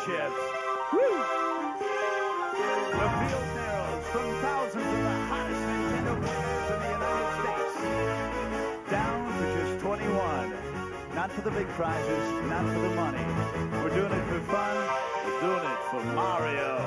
ships. Woo! The field narrows from thousands of the hottest Nintendo players in the United States down to just 21. Not for the big prizes, not for the money. We're doing it for fun. We're doing it for Mario.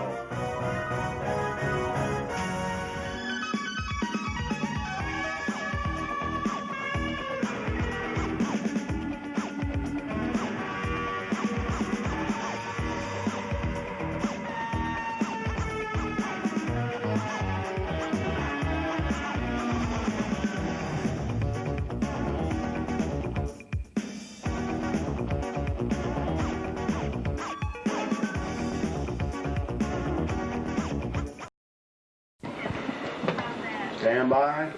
Stand by.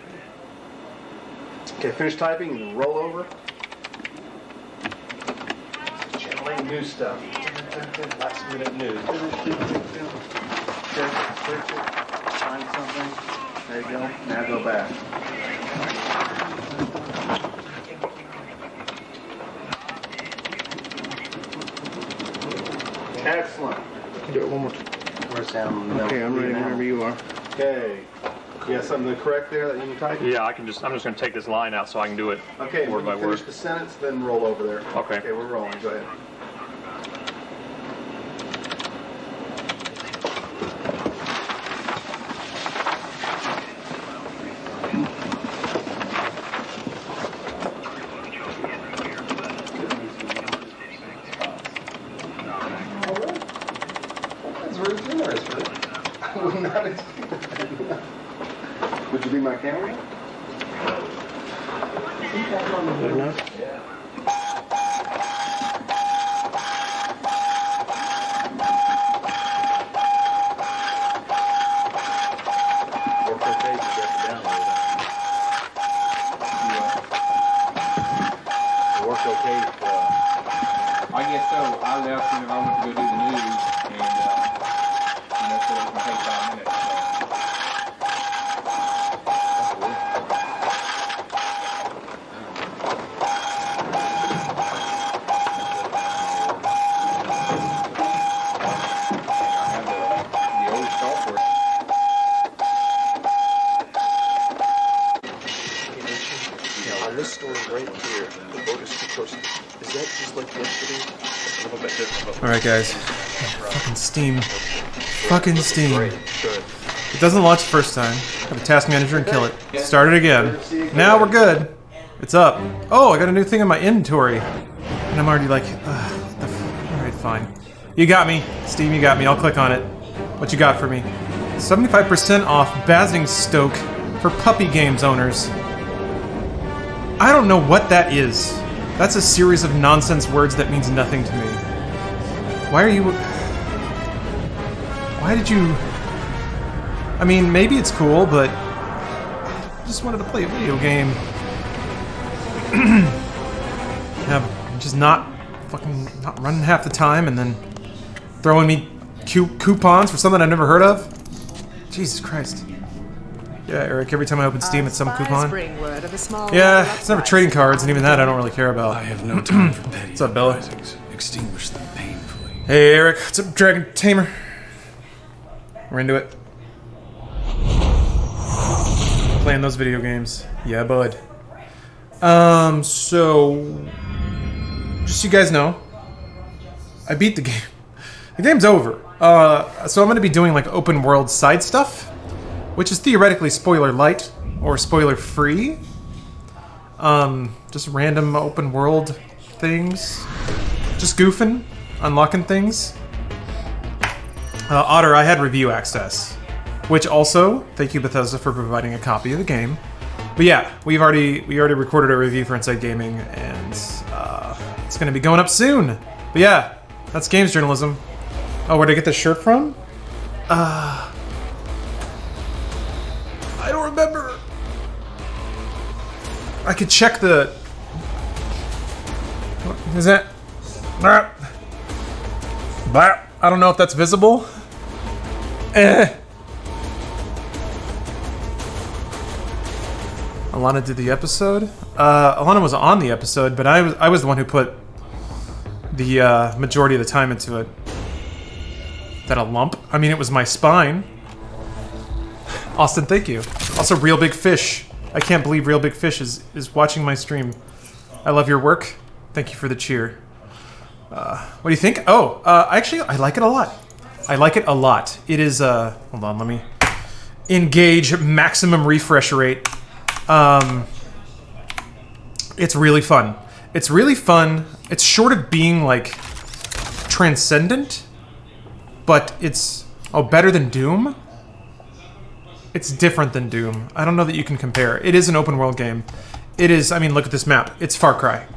Okay, finish typing and roll over. Generating new stuff. Last minute news. Search it. Find something. There you go. Now go back. Excellent. Do it one more time. Where's Sam? Okay, I'm ready whenever you are. Okay. You have something to correct there that you can type? Yeah, I'm just going to take this line out so I can do it Okay, word when by you word. finish the sentence, then roll over there. Okay. Okay, we're rolling. Go ahead. That's very generous, but I would not expect that. Would you be my camera? Good enough? Work okay, you get the download. Work okay. I guess so. I left and I went to go do the news, and so it can take 5 minutes. I have the old software. On this story right here, the boat is too close. Is that just like yesterday? A little bit different. Alright guys, fucking Steam. Fucking Steam. Good. It doesn't launch the first time. Have a task manager and kill it. Start it again. Now we're good. It's up. Oh, I got a new thing in my inventory. And I'm already like, alright, fine. You got me. Steam, you got me. I'll click on it. What you got for me? 75% off Basingstoke for puppy games owners. I don't know what that is. That's a series of nonsense words that means nothing to me. Why are you... Why did you... I mean, maybe it's cool, but... I just wanted to play a video game. I'm just not running half the time and then throwing me coupons for something I've never heard of. Jesus Christ. Yeah, Eric, every time I open Steam, it's some coupon. Yeah, it's never trading cards, and even that I don't really care about. I have no time for petty What's up, Bella? risings. Extinguish them painfully. Hey, Eric. What's up, Dragon Tamer? We're into it. Playing those video games. Yeah, bud. So... Just so you guys know, I beat the game. The game's over. So I'm going to be doing, like, open world side stuff, which is theoretically spoiler light or spoiler free. Just random open world things. Just goofing, unlocking things. Otter, I had review access, which also, thank you Bethesda for providing a copy of the game. But yeah, we already recorded a review for Inside Gaming, and it's gonna be going up soon. But yeah, that's games journalism. Oh, where'd I get this shirt from? I don't remember. I could check the... What is that? I don't know if that's visible. Alana did the episode. Alana was on the episode, but I was the one who put the majority of the time into it. that a lump? I mean, it was my spine. Austin, thank you. Also, Real Big Fish. I can't believe Real Big Fish is watching my stream. I love your work. Thank you for the cheer. What do you think? Oh, actually, I like it a lot. I like it a lot. It is, hold on, let me engage maximum refresh rate. It's really fun. It's really fun. It's short of being, like, transcendent, but it's, better than Doom? It's different than Doom. I don't know that you can compare. It is an open world game. It is, I mean, look at this map. It's Far Cry.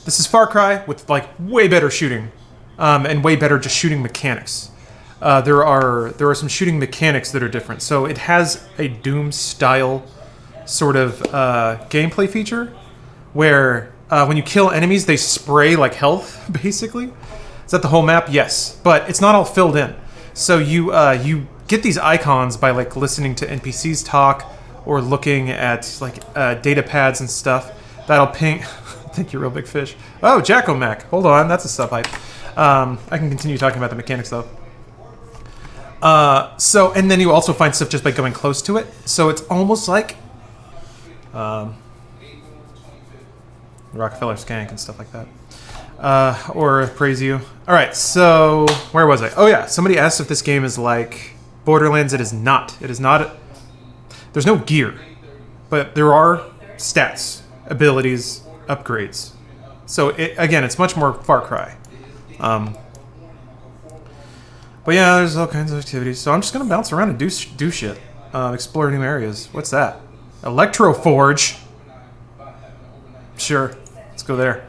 This is Far Cry with, like, way better shooting. And way better just shooting mechanics. There are some shooting mechanics that are different. So it has a Doom-style sort of gameplay feature where when you kill enemies, they spray, like, health, basically. Is that the whole map? Yes. But it's not all filled in. So you get these icons by, like, listening to NPCs talk or looking at, like, data pads and stuff. That'll ping... Thank you, Real Big Fish. Oh, Jacko-Mac. Hold on, that's a sub-hype. I can continue talking about the mechanics, though. And then you also find stuff just by going close to it. So it's almost like... Rockefeller Skank and stuff like that. Or Praise You. Alright, so... Where was I? Oh, yeah. Somebody asked if this game is like Borderlands. It is not. It is not... There's no gear. But there are stats, abilities, upgrades. So, again, it's much more Far Cry. But yeah, there's all kinds of activities. So I'm just going to bounce around and do shit. Explore new areas. What's that? Electroforge. Sure. Let's go there.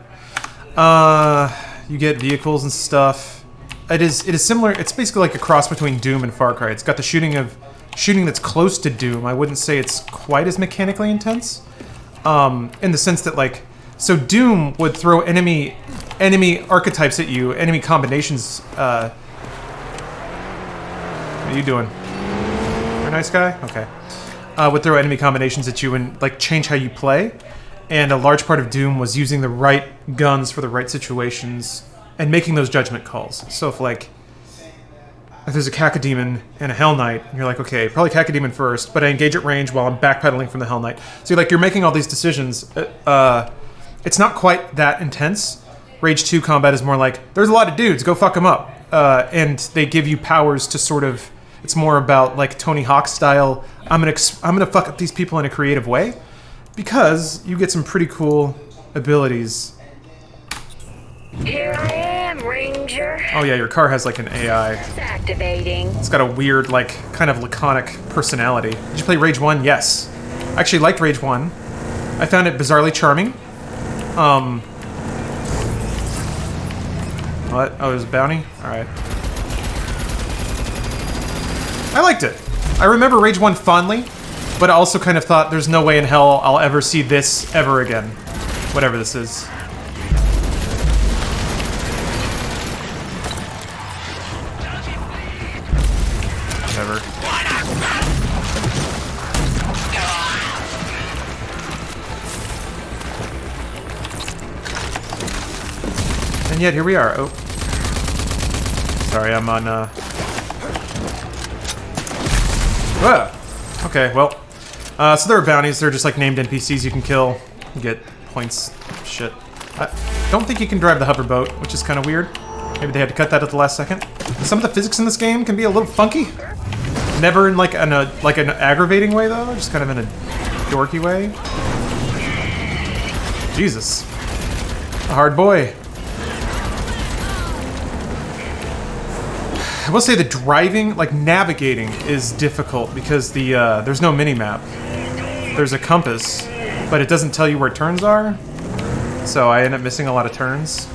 You get vehicles and stuff. It is similar. It's basically like a cross between Doom and Far Cry. It's got the shooting that's close to Doom. I wouldn't say it's quite as mechanically intense. In the sense that, like, so Doom would throw enemy archetypes at you, enemy combinations. What are you doing? You're a nice guy? Okay. Would throw enemy combinations at you and, like, change how you play. And a large part of Doom was using the right guns for the right situations and making those judgment calls. So if there's a Cacodemon and a Hell Knight, and you're like, okay, probably Cacodemon first, but I engage at range while I'm backpedaling from the Hell Knight. So you're making all these decisions. It's not quite that intense. Rage 2 combat is more like, there's a lot of dudes, go fuck them up. And they give you powers to sort of, it's more about, like, Tony Hawk style, I'm gonna fuck up these people in a creative way, because you get some pretty cool abilities. Here I am, Ranger. Oh yeah, your car has, like, an AI. It's activating. It's got a weird, like, kind of laconic personality. Did you play Rage 1? Yes. I actually liked Rage 1. I found it bizarrely charming. What? Oh, there's a bounty? Alright. I liked it. I remember Rage 1 fondly, but I also kind of thought there's no way in hell I'll ever see this ever again. Whatever this is. Whatever. And yet, here we are. Oh. Sorry, I'm on, Okay, well. So there are bounties. They're just, like, named NPCs you can kill. You get points. Shit. I don't think you can drive the hoverboat, which is kind of weird. Maybe they had to cut that at the last second. Some of the physics in this game can be a little funky. Never in, like, an aggravating way, though. Just kind of in a dorky way. Jesus. A hard boy. I will say the driving, like, navigating is difficult because there's no mini-map. There's a compass, but it doesn't tell you where turns are. So I end up missing a lot of turns.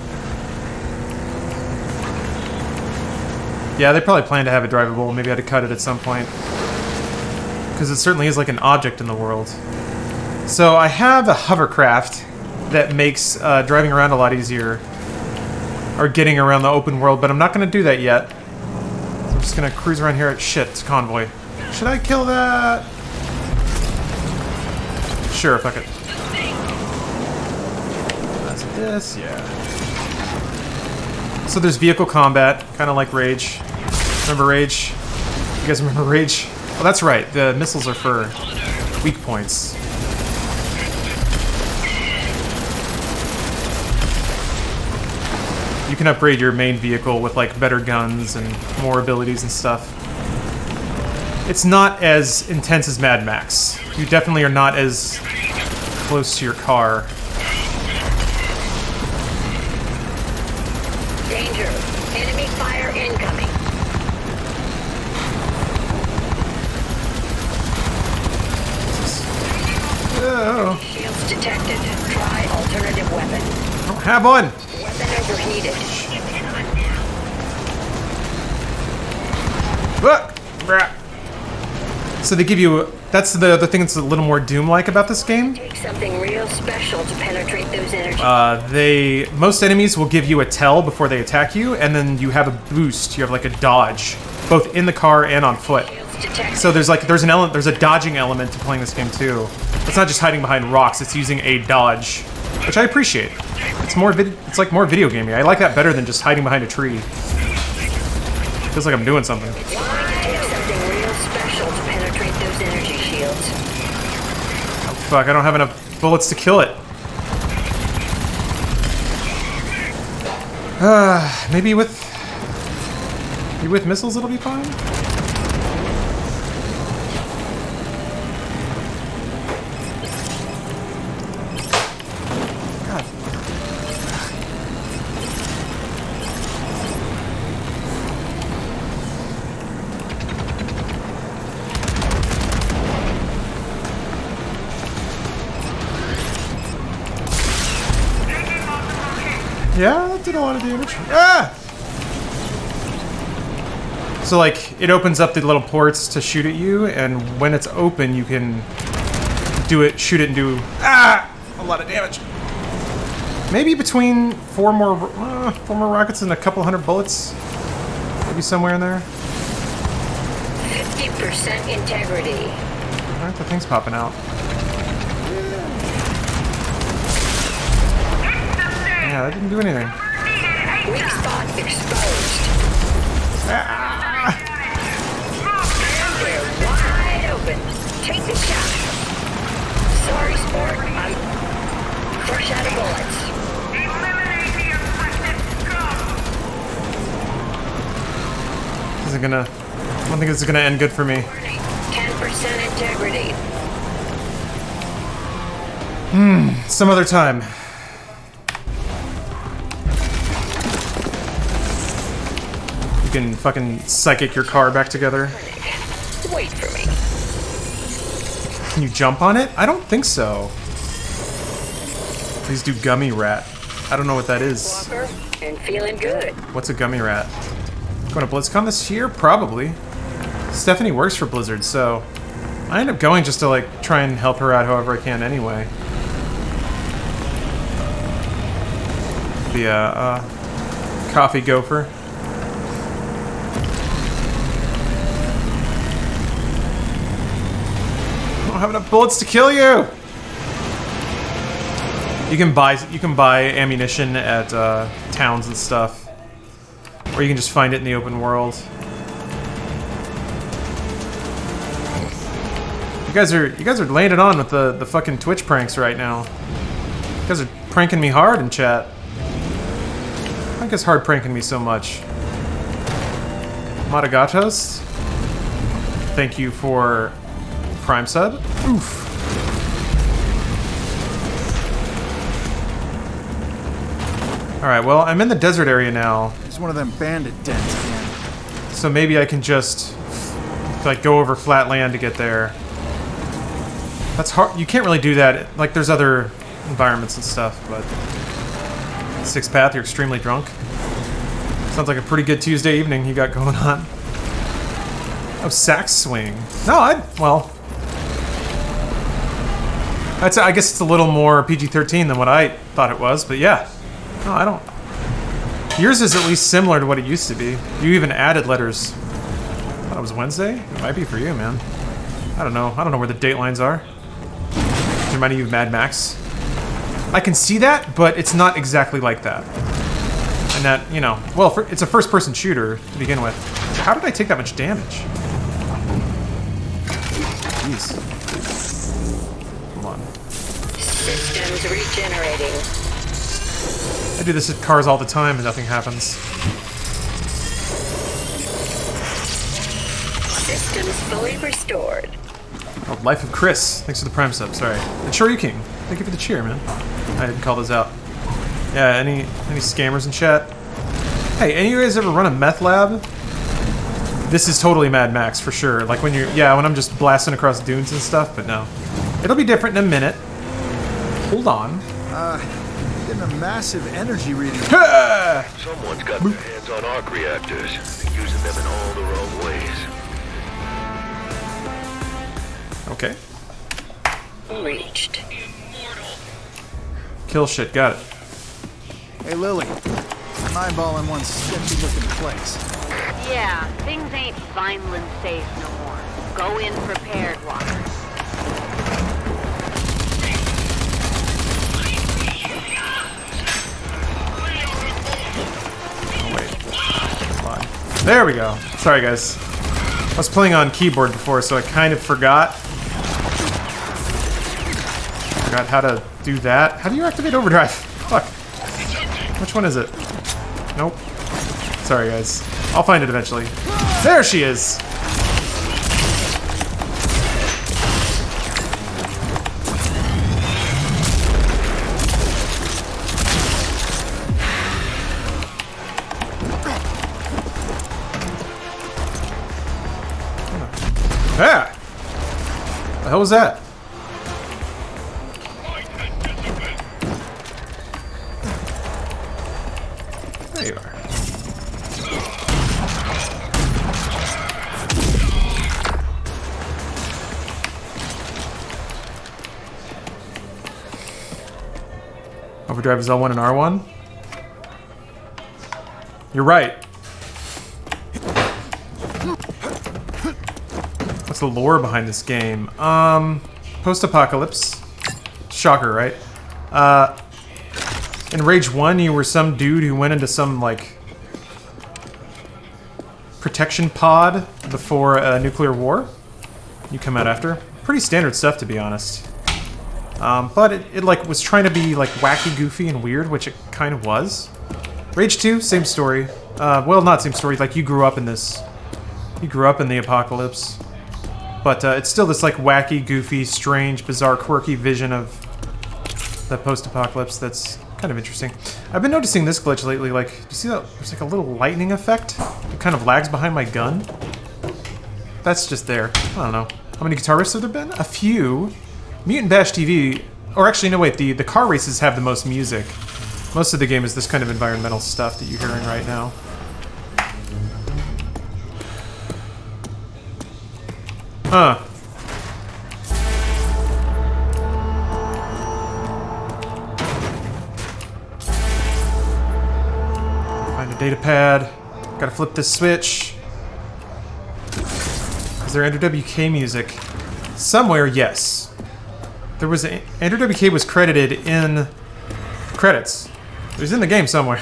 Yeah, they probably planned to have it drivable. Maybe I had to cut it at some point. Because it certainly is like an object in the world. So I have a hovercraft that makes driving around a lot easier. Or getting around the open world, but I'm not going to do that yet. So I'm just going to cruise around here. Shit, it's a convoy. Should I kill that? Sure, fuck it. That's this, yeah. So there's vehicle combat, kind of like Rage. Remember Rage? You guys remember Rage? Oh, that's right. The missiles are for weak points. You can upgrade your main vehicle with like better guns and more abilities and stuff. It's not as intense as Mad Max. You definitely are not as close to your car. Danger. Enemy fire incoming. Oh, Shields detected. Try alternative weapon. I don't have one. Weapon overheated. Look! So they give you... That's the other thing that's a little more Doom-like about this game. Take something real special to penetrate those energies. Most enemies will give you a tell before they attack you, and then you have a boost. You have like a dodge, both in the car and on foot. So there's a dodging element to playing this game too. It's not just hiding behind rocks. It's using a dodge, which I appreciate. It's like more video gamey. I like that better than just hiding behind a tree. Feels like I'm doing something. Take something real special to penetrate those energy shields. Oh, fuck, I don't have enough bullets to kill it. Maybe with missiles it'll be fine? God. Yeah, that did a lot of damage. Ah! So, like, it opens up the little ports to shoot at you, and when it's open, you can shoot it and do, a lot of damage. Maybe between four more rockets and a couple hundred bullets. Maybe somewhere in there. 50% integrity. Alright, the thing's popping out. Yeah, that didn't do anything. Weak spot exposed. They're wide open. Take the shot. Sorry, sport. I'm fresh out of bullets. Eliminate the infected scum. I don't think this is gonna end good for me. 10% integrity. Some other time. You can fucking psychic your car back together. Wait for me. Can you jump on it? I don't think so. Please do gummy rat. I don't know what that is. Walker and feeling good. What's a gummy rat? Going to BlizzCon this year? Probably. Stephanie works for Blizzard, so I end up going just to like try and help her out however I can anyway. The coffee gopher. I don't have enough bullets to kill you. You can buy ammunition at towns and stuff, or you can just find it in the open world. You guys are laying it on with the fucking Twitch pranks right now. You guys are pranking me hard in chat. I think it's hard pranking me so much. Madagatos, thank you for Prime sub. Oof. Alright, well, I'm in the desert area now. It's one of them bandit dens again. So maybe I can just, like, go over flat land to get there. That's hard. You can't really do that. Like, there's other environments and stuff, but... Sixth Path, you're extremely drunk. Sounds like a pretty good Tuesday evening you got going on. Oh, sax swing. No, well... I guess it's a little more PG-13 than what I thought it was, but yeah. No, I don't... Yours is at least similar to what it used to be. You even added letters. I thought it was Wednesday? It might be for you, man. I don't know. I don't know where the date lines are. Reminding you of Mad Max. I can see that, but it's not exactly like that. And that, you know, well, it's a first-person shooter to begin with. How did I take that much damage? Jeez. Come on. Systems regenerating. I do this at cars all the time and nothing happens. Systems fully restored. Oh, Life of Chris. Thanks for the Prime sub, sorry. And Sure You King. Thank you for the cheer, man. I didn't call those out. Yeah, any scammers in chat? Hey, any of you guys ever run a meth lab? This is totally Mad Max, for sure. Like when you're, yeah, when I'm just blasting across dunes and stuff, but no. It'll be different in a minute. Hold on. Getting a massive energy reading. Someone's got their hands on arc reactors, using them in all the wrong ways. Okay. Reached. Kill shit, got it. Hey, Lily. I'm eyeballing one sketchy-looking place. Yeah, things ain't Vineland safe no more. Go in prepared, Walker. Oh, wait. Come on. There we go. Sorry, guys. I was playing on keyboard before, so I kind of forgot. Forgot how to do that. How do you activate overdrive? Fuck. Which one is it? Nope. Sorry, guys. I'll find it eventually. There she is! Ah! The hell was that? There you are. Overdrive is L1 and R1? You're right. What's the lore behind this game? Post-apocalypse. Shocker, right? In Rage 1, you were some dude who went into some, like, protection pod before a nuclear war. You come out after. Pretty standard stuff, to be honest. But it like, was trying to be, like, wacky, goofy, and weird, which it kind of was. Rage 2, same story. Well, not same story, like, you grew up in this. You grew up in the apocalypse. But it's still this, like, wacky, goofy, strange, bizarre, quirky vision of the post-apocalypse that's kind of interesting. I've been noticing this glitch lately, like, do you see that? There's like a little lightning effect. It kind of lags behind my gun. That's just there. I don't know. How many guitar riffs have there been? A few. Mutant Bash TV, or actually, no, wait, the car races have the most music. Most of the game is this kind of environmental stuff that you're hearing right now. Huh. Find a data pad. Gotta flip this switch. Is there Andrew WK music? Somewhere, yes. There was Andrew WK was credited in credits. It was in the game somewhere.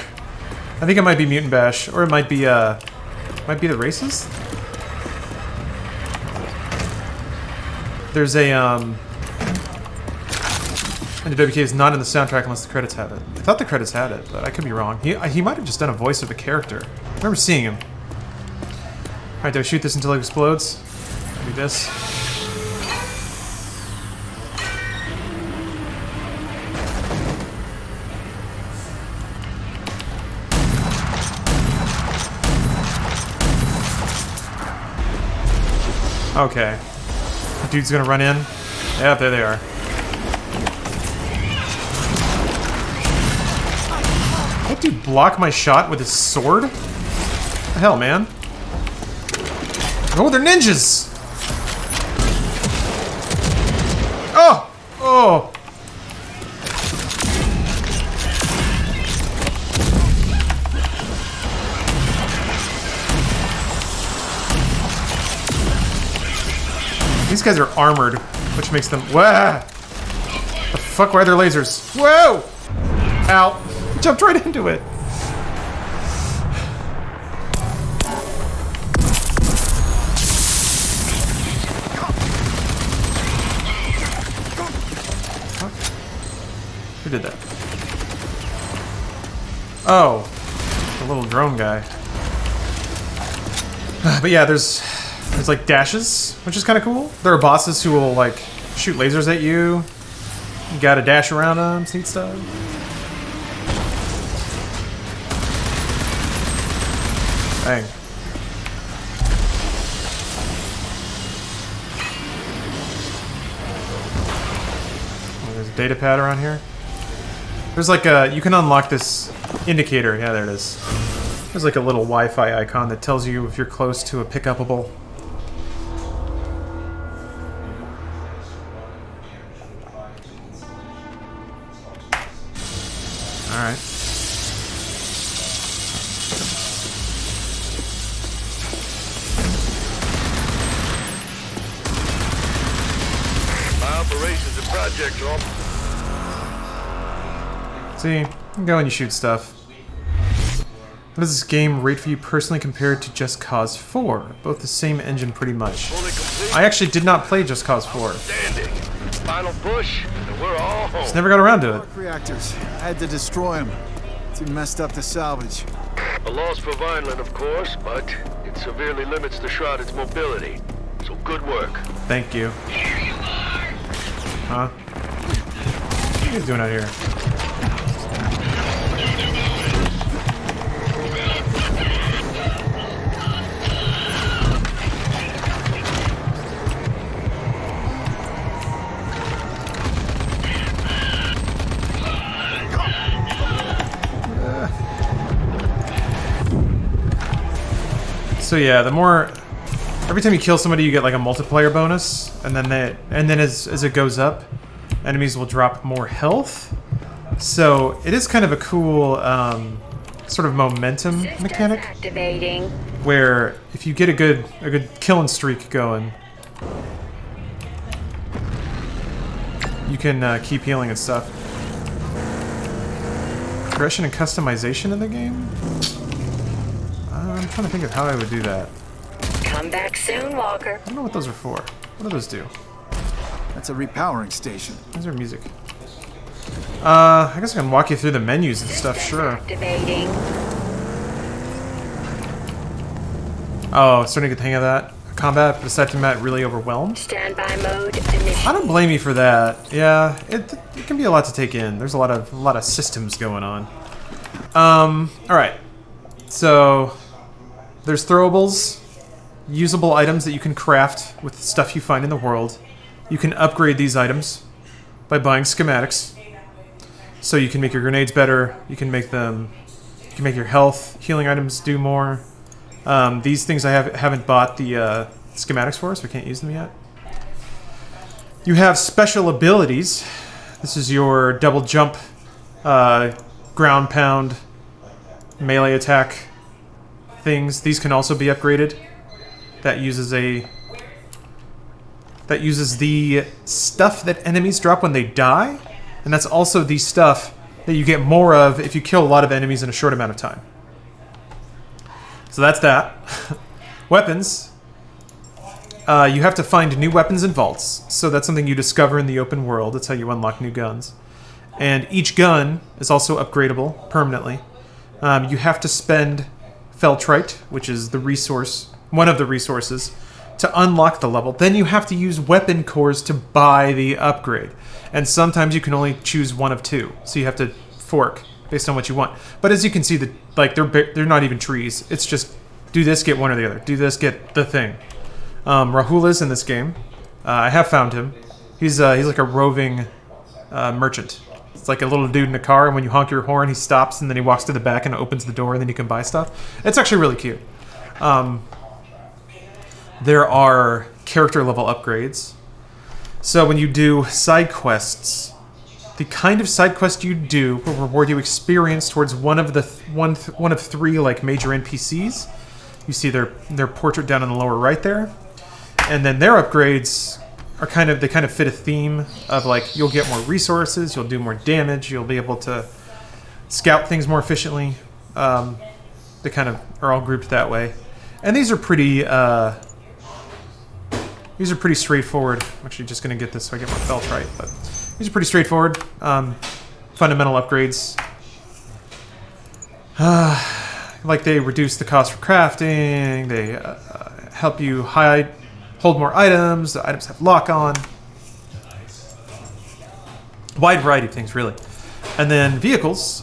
I think it might be Mutant Bash, or it might be the races. There's a Andrew WK is not in the soundtrack unless the credits have it. I thought the credits had it, but I could be wrong. He might have just done a voice of a character. I remember seeing him. All right, do I shoot this until it explodes? Do this. Okay. The dude's gonna run in. Yeah, there they are. That dude block my shot with his sword? What the hell, man? Oh, they're ninjas! Oh! Oh! These guys are armored, which makes them... Wah! The fuck, why are there lasers? Whoa! Ow! Jumped right into it. Oh, the little drone guy. But yeah, there's like dashes, which is kind of cool. There are bosses who will like shoot lasers at you. You gotta dash around them, see stuff. Dang. Oh, there's a data pad around here. There's like a, you can unlock this indicator. Yeah, there it is. There's like a little Wi-Fi icon that tells you if you're close to a pick-upable. Alright. My operation's a project, Tom. See, you can go and you shoot stuff. What does this game rate for you personally compared to Just Cause 4? Both the same engine pretty much. I actually did not play Just Cause 4. Standing. Final push, and we're all home. Just never got around to it. Arc reactors. I had to destroy them. Too messed up to salvage. A loss for Vineland, of course, but it severely limits the Shrouded's mobility. So good work. Thank you. Huh? What are you guys doing out here? So yeah, the more, every time you kill somebody, you get like a multiplier bonus, and then as it goes up, enemies will drop more health. So it is kind of a cool sort of momentum mechanic, Activating. where if you get a good killing streak going, you can keep healing and stuff. Progression and customization in the game? I'm trying to think of how I would do that. Come back soon, Walker. I don't know what those are for. What do those do? That's a repowering station. Is there music? I guess I can walk you through the menus and stuff, sure. Activating. Oh, starting to get the hang of that. Combat, but aside from that, really overwhelmed. Standby mode. Initial. I don't blame you for that. Yeah, it can be a lot to take in. There's a lot of systems going on. All right. So there's throwables, usable items that you can craft with stuff you find in the world. You can upgrade these items by buying schematics. So you can make your grenades better. You can make your health healing items do more. These things I haven't bought the schematics for, so I can't use them yet. You have special abilities. This is your double jump, ground pound, melee attack things. These can also be upgraded. That uses the stuff that enemies drop when they die, and that's also the stuff that you get more of if you kill a lot of enemies in a short amount of time. So that's that. Weapons. You have to find new weapons in vaults, so that's something you discover in the open world. That's how you unlock new guns. And each gun is also upgradable permanently. You have to spend Feltrite, which is the resource, one of the resources, to unlock the level. Then you have to use weapon cores to buy the upgrade. And sometimes you can only choose one of two, so you have to fork based on what you want. But as you can see, they're not even trees. It's just do this, get one or the other. Do this, get the thing. Rahul is in this game. I have found him. He's like a roving merchant. It's like a little dude in a car, and when you honk your horn, he stops, and then he walks to the back and opens the door, and then you can buy stuff. It's actually really cute. There are character level upgrades. So when you do side quests, the kind of side quest you do will reward you experience towards one of three like major NPCs. You see their portrait down in the lower right there, and then their upgrades are kind of fit a theme of like you'll get more resources, you'll do more damage, you'll be able to scout things more efficiently. They kind of are all grouped that way, and these are pretty straightforward. I'm actually just going to get this so I get my belt right, but these are pretty straightforward. Fundamental upgrades. Like they reduce the cost for crafting, they help you hold more items, the items have lock-on. Wide variety of things, really. And then vehicles,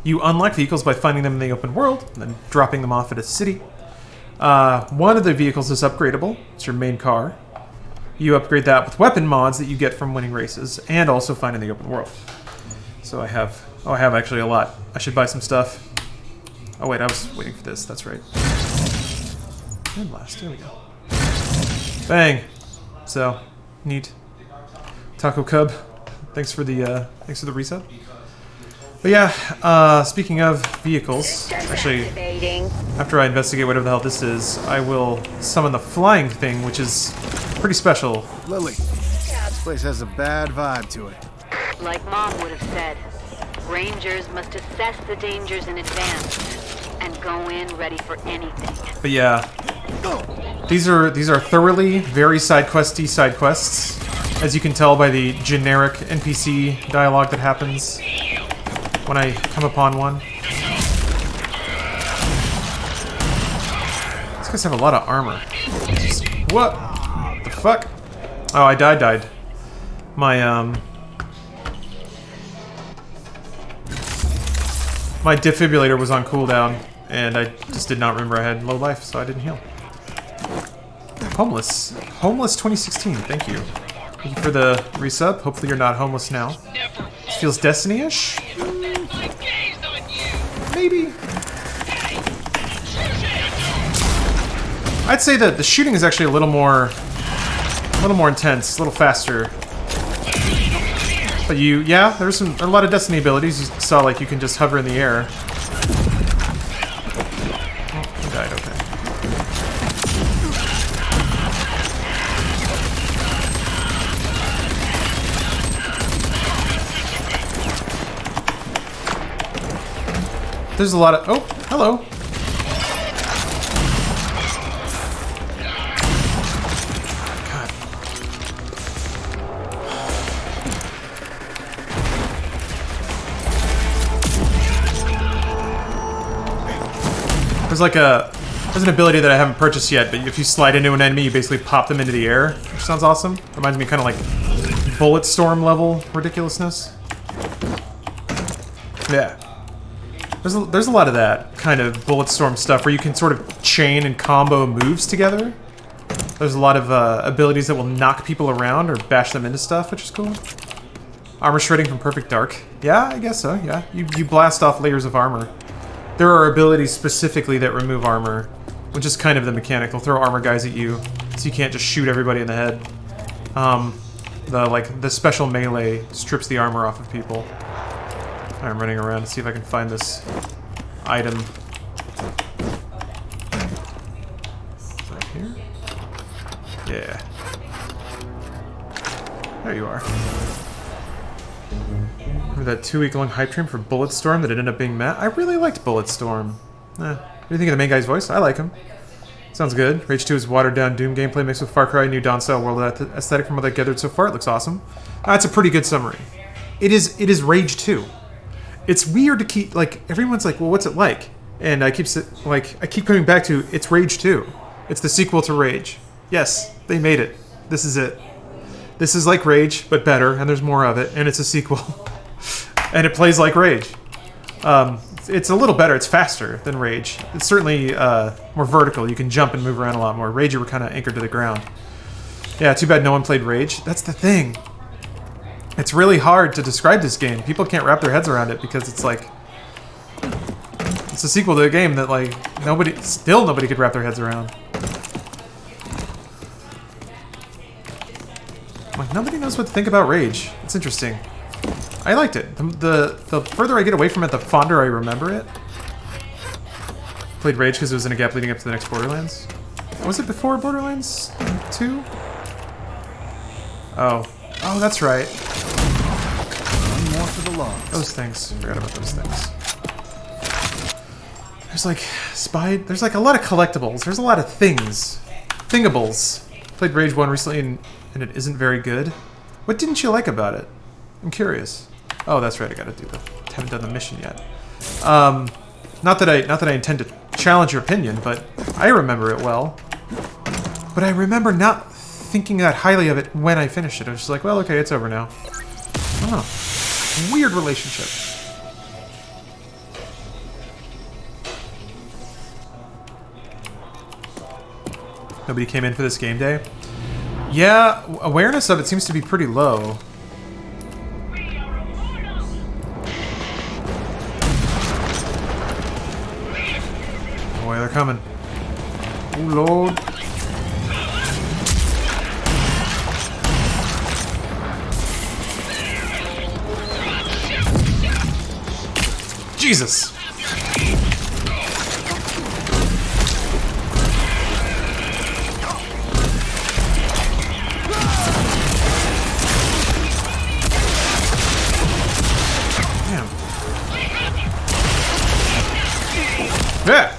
you unlock vehicles by finding them in the open world, and then dropping them off at a city. One of the vehicles is upgradable, it's your main car. You upgrade that with weapon mods that you get from winning races, and also find in the open world. So I have actually a lot. I should buy some stuff. Oh wait, I was waiting for this, that's right. And last, there we go. Bang! So, neat. Taco Cub, thanks for the resub. But yeah, speaking of vehicles, actually, after I investigate whatever the hell this is, I will summon the flying thing, which is pretty special. Lily, this place has a bad vibe to it. Like Mom would have said, Rangers must assess the dangers in advance and go in ready for anything. But yeah, these are thoroughly very side quests, as you can tell by the generic NPC dialogue that happens when I come upon one. These guys have a lot of armor. What the fuck? Oh, I died. My defibrillator was on cooldown, and I just did not remember I had low life, so I didn't heal. Homeless 2016, thank you. Thank you for the resub. Hopefully you're not homeless now. This feels Destiny-ish? Maybe. I'd say that the shooting is actually a little more intense, a little faster. But there's a lot of Destiny abilities. You saw, like, you can just hover in the air. Oh, he died, okay. There's a lot of... Oh, hello. There's an ability that I haven't purchased yet, but if you slide into an enemy, you basically pop them into the air, which sounds awesome. Reminds me kind of like Bulletstorm level ridiculousness. Yeah. There's a lot of that kind of Bulletstorm stuff where you can sort of chain and combo moves together. There's a lot of abilities that will knock people around or bash them into stuff, which is cool. Armor shredding from Perfect Dark. Yeah, I guess so, yeah. You blast off layers of armor. There are abilities specifically that remove armor, which is kind of the mechanic. They'll throw armor guys at you, so you can't just shoot everybody in the head. The special melee strips the armor off of people. I'm running around to see if I can find this item. Right here? Yeah. There you are. Remember that 2-week-long hype train for Bulletstorm that ended up being Matt? I really liked Bulletstorm. What do you think of the main guy's voice? I like him. Sounds good. Rage 2 is watered-down Doom gameplay mixed with Far Cry, new Dawn-style world aesthetic from what I've gathered so far. It looks awesome. That's a pretty good summary. It is Rage 2. It's weird to keep, like, everyone's like, well, what's it like? And I keep coming back to, it's Rage 2. It's the sequel to Rage. Yes, they made it. This is it. This is like Rage, but better, and there's more of it, and it's a sequel. And it plays like Rage. It's a little better. It's faster than Rage. It's certainly more vertical. You can jump and move around a lot more. Rage, you were kind of anchored to the ground. Yeah, too bad no one played Rage. That's the thing. It's really hard to describe this game. People can't wrap their heads around it because it's like... It's a sequel to a game that, like, nobody could wrap their heads around. Like, nobody knows what to think about Rage. It's interesting. I liked it. The further I get away from it, the fonder I remember it. Played Rage because it was in a gap leading up to the next Borderlands. Was it before Borderlands 2? Oh, that's right. One more for the logs. Those things. Forgot about those things. There's like there's like a lot of collectibles. There's a lot of things. Thingables. Played Rage 1 recently and it isn't very good. What didn't you like about it? I'm curious. Oh, that's right. I gotta do haven't done the mission yet. Not that I intend to challenge your opinion, but I remember it well. But I remember not thinking that highly of it when I finished it. I was just like, well, okay, it's over now. Oh, weird relationship. Nobody came in for this game day? Yeah, awareness of it seems to be pretty low. Boy, they're coming. Oh, Lord. Jesus! Damn. Yeah!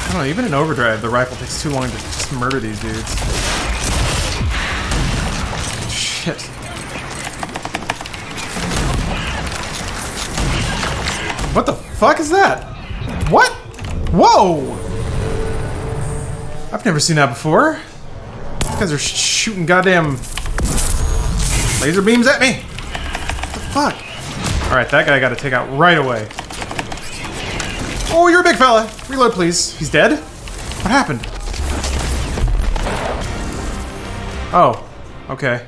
I don't know, even in overdrive, the rifle takes too long to just murder these dudes. Shit. What the fuck is that? What? Whoa! I've never seen that before. These guys are shooting goddamn laser beams at me. What the fuck? Alright, that guy I gotta take out right away. Oh, you're a big fella. Reload, please. He's dead? What happened? Oh, okay.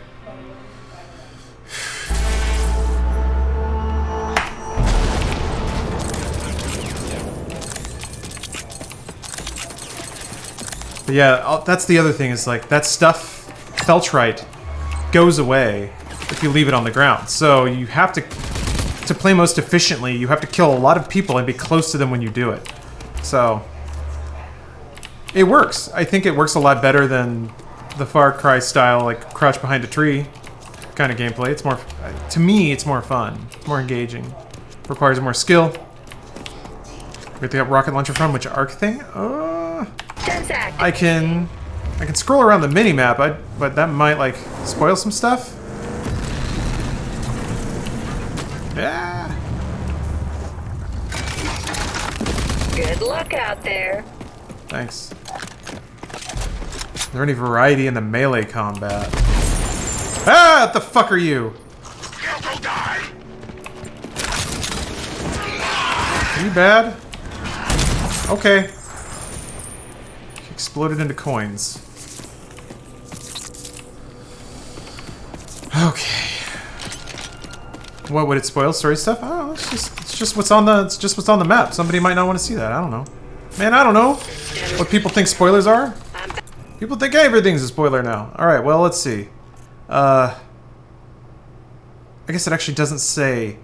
But yeah, that's the other thing is like that stuff, Feltrite, goes away if you leave it on the ground. So you have to play most efficiently, you have to kill a lot of people and be close to them when you do it. So it works. I think it works a lot better than the Far Cry style, like crouch behind a tree kind of gameplay. It's more, to me, it's more fun, more engaging. Requires more skill. We have to get rocket launcher from which arc thing? I can scroll around the mini map, but that might like spoil some stuff. Yeah. Good luck out there. Thanks. Is there any variety in the melee combat? Ah! What the fuck are you? Are you bad? Okay. Exploded into coins. Okay. What would it spoil? Story stuff? Oh, it's just what's on the map. Somebody might not want to see that. I don't know. Man, I don't know what people think spoilers are. People think everything's a spoiler now. All right, well, let's see. I guess it actually doesn't say.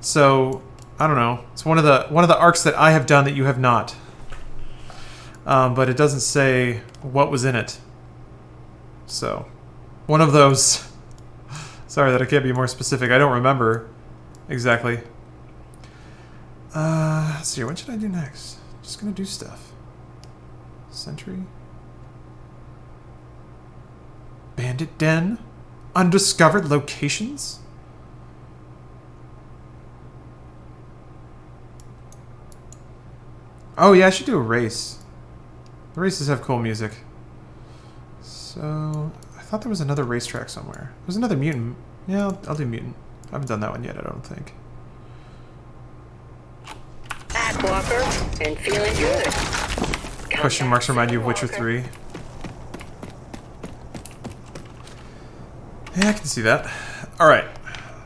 So, I don't know. It's one of the arcs that I have done that you have not. But it doesn't say what was in it. So, one of those. Sorry that I can't be more specific. I don't remember exactly. Let's see. What should I do next? Just gonna do stuff. Sentry. Bandit Den. Undiscovered locations. Oh yeah, I should do a race. The races have cool music. So, I thought there was another racetrack somewhere. There's another mutant. Yeah, I'll do mutant. I haven't done that one yet, I don't think. Back, Walker, and feeling good. Question marks remind you of Witcher 3. Yeah, I can see that. Alright.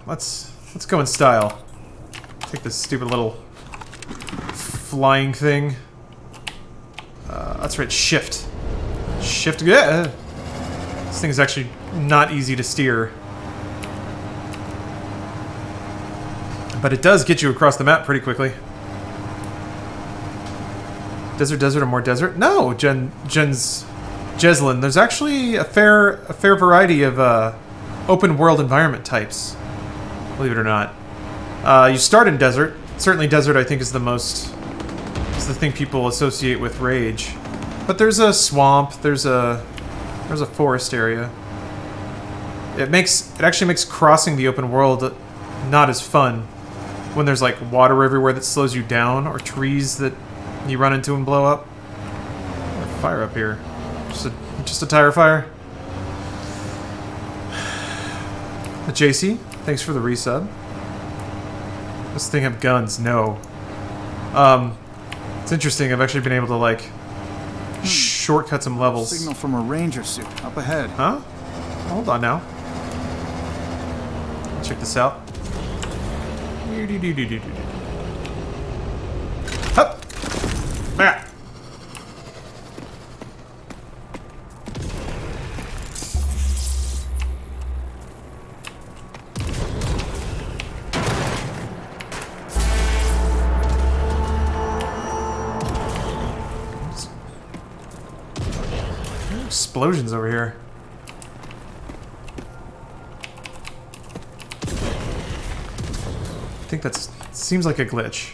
Let's go in style. Take this stupid little flying thing. That's right, shift. Shift. Yeah. This thing is actually not easy to steer. But it does get you across the map pretty quickly. Desert, or more desert? No, Jen's Jeslyn. There's actually a fair variety of open world environment types. Believe it or not. You start in desert. Certainly desert, I think, is the thing people associate with Rage. But there's a swamp, there's a forest area. It actually makes crossing the open world not as fun when there's like water everywhere that slows you down, or trees that you run into and blow up. Fire up here. Just a tire fire. JC, thanks for the resub. This thing have guns? No. It's interesting. I've actually been able to like shortcut some levels. Signal from a ranger suit up ahead. Huh? Hold on now. Check this out. Hup! Ah! Explosions over here. I think that seems like a glitch.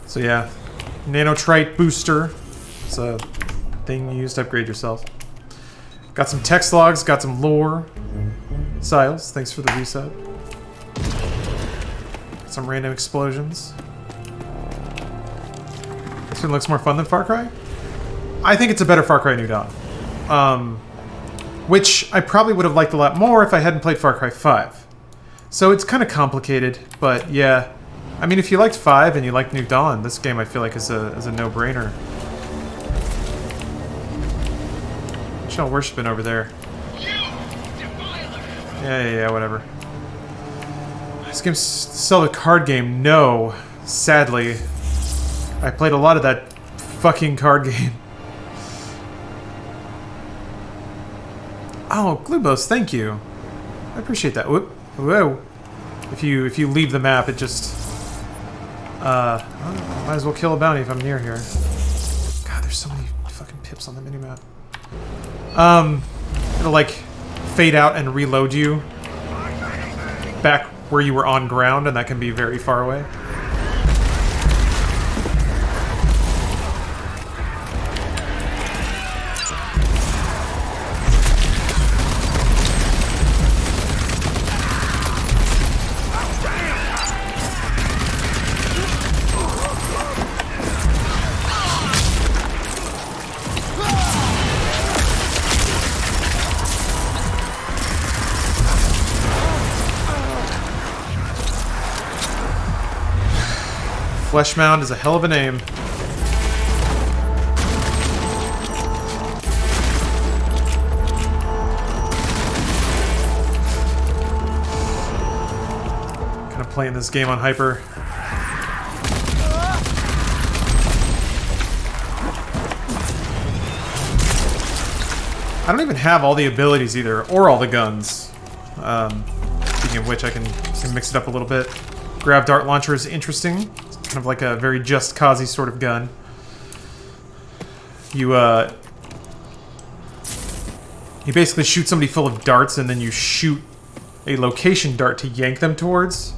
So yeah, nanotrite booster. It's a thing you use to upgrade yourself. Got some text logs, got some lore. Siles, thanks for the resub. Some random explosions. This one looks more fun than Far Cry? I think it's a better Far Cry New Dawn. Which I probably would have liked a lot more if I hadn't played Far Cry 5. So it's kind of complicated, but yeah. I mean, if you liked 5 and you liked New Dawn, this game I feel like is a no-brainer. What's y'all worshiping over there? Yeah, whatever. This game's still a card game. No, sadly. I played a lot of that fucking card game. Oh, Glubos, thank you. I appreciate that. Whoop. Whoa. If you leave the map, it just... might as well kill a bounty if I'm near here. God, there's so many fucking pips on the minimap. It'll like fade out and reload you back where you were on ground, and that can be very far away. Fleshmound is a hell of a name. Kind of playing this game on hyper. I don't even have all the abilities either, or all the guns. Speaking of which, I can mix it up a little bit. Grav dart launcher is interesting. Kind of like a very Just Cause-y sort of gun. You basically shoot somebody full of darts, and then you shoot a location dart to yank them towards.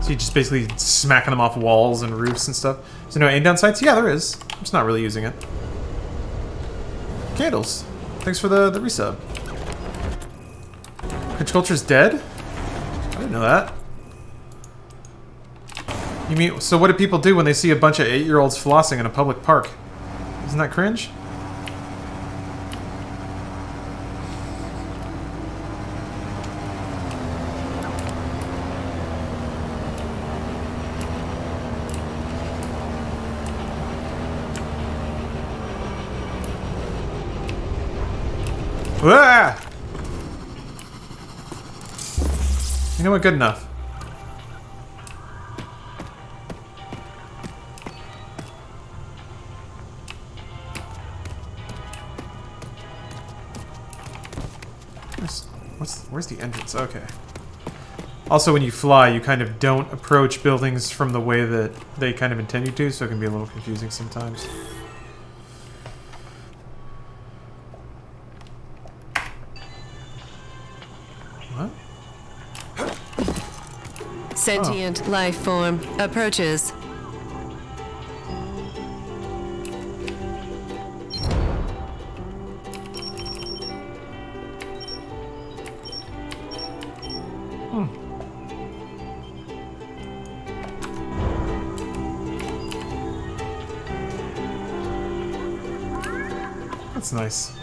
So you just basically smacking them off walls and roofs and stuff. Is there no aim down sights? Yeah, there is. I'm just not really using it. Candles. Thanks for the resub. Pitch Culture's dead? I didn't know that. You mean, so what do people do when they see a bunch of 8-year-olds flossing in a public park? Isn't that cringe? Ah! You know what? Good enough. Where's the entrance? Okay. Also, when you fly, you kind of don't approach buildings from the way that they kind of intend you to, so it can be a little confusing sometimes. What? Sentient life form approaches. That's nice.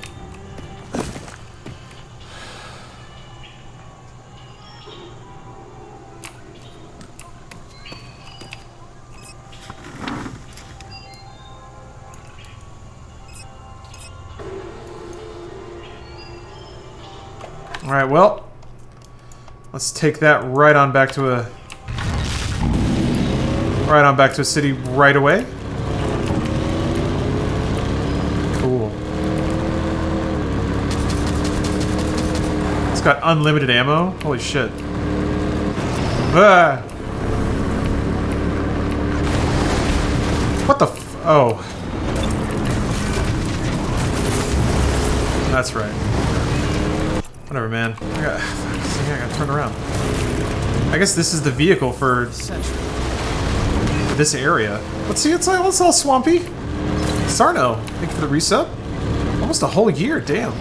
Alright, well, let's take that right on back to a city right away. Cool. It's got unlimited ammo. Holy shit. Ah. What the f- oh. That's right. Whatever, man. I gotta turn around. I guess this is the vehicle for this area. Let's see, it's all swampy. Sarno, thank you for the resub. Almost a whole year, damn.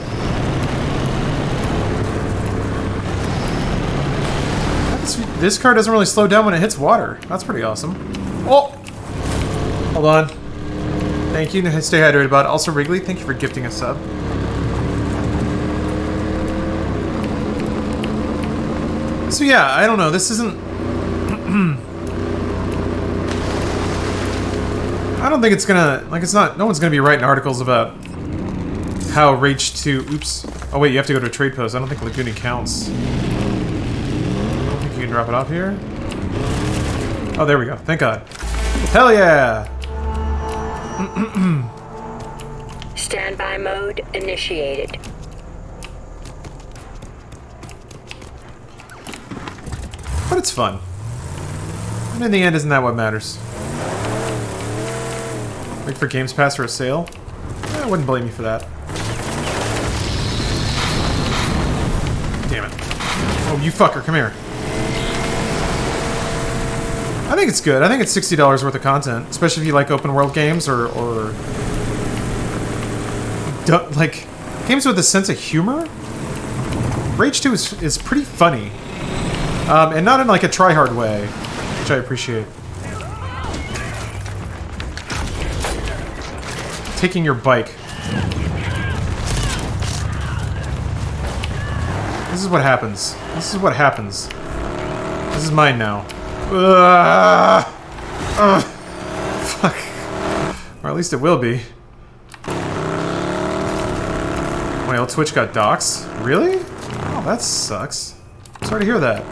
This car doesn't really slow down when it hits water. That's pretty awesome. Oh! Hold on. Thank you, stay hydrated, bud. Also, Wrigley, thank you for gifting a sub. So yeah, I don't know, this isn't... I don't think it's gonna... Like, it's not... No one's gonna be writing articles about how Rage 2... Oops. Oh wait, you have to go to a trade post. I don't think Laguna counts. I don't think you can drop it off here. Oh, there we go. Thank God. Hell yeah! Standby mode initiated. But it's fun. And in the end, isn't that what matters? Wait for Games Pass for a sale? I wouldn't blame you for that. Damn it. Oh, you fucker, come here. I think it's good. I think it's $60 worth of content. Especially if you like open world games or like, games with a sense of humor? Rage 2 is pretty funny. And not in like a try-hard way, which I appreciate. Taking your bike. This is what happens. This is what happens. This is mine now. Fuck. Or at least it will be. Wait, old Twitch got doxxed? Really? Oh, that sucks. Sorry to hear that.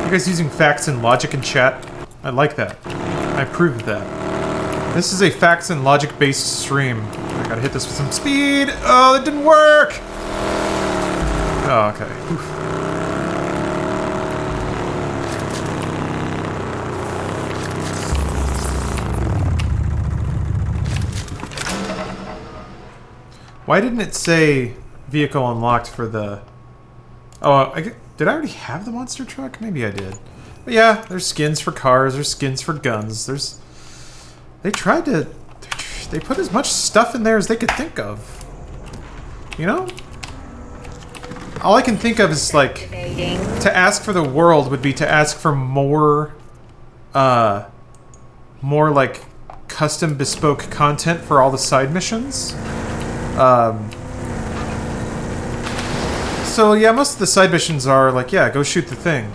You guys using facts and logic in chat? I like that. I approve of that. This is a facts and logic based stream. I gotta hit this with some speed. Oh, that didn't work! Oh, okay. Oof. Why didn't it say vehicle unlocked for the... Oh, did I already have the monster truck? Maybe I did. But yeah, there's skins for cars, there's skins for guns, there's... They tried to... They put as much stuff in there as they could think of. You know? All I can think of is, like... To ask for the world would be to ask for more... more, like, custom bespoke content for all the side missions. So yeah, most of the side missions are like, yeah, go shoot the thing.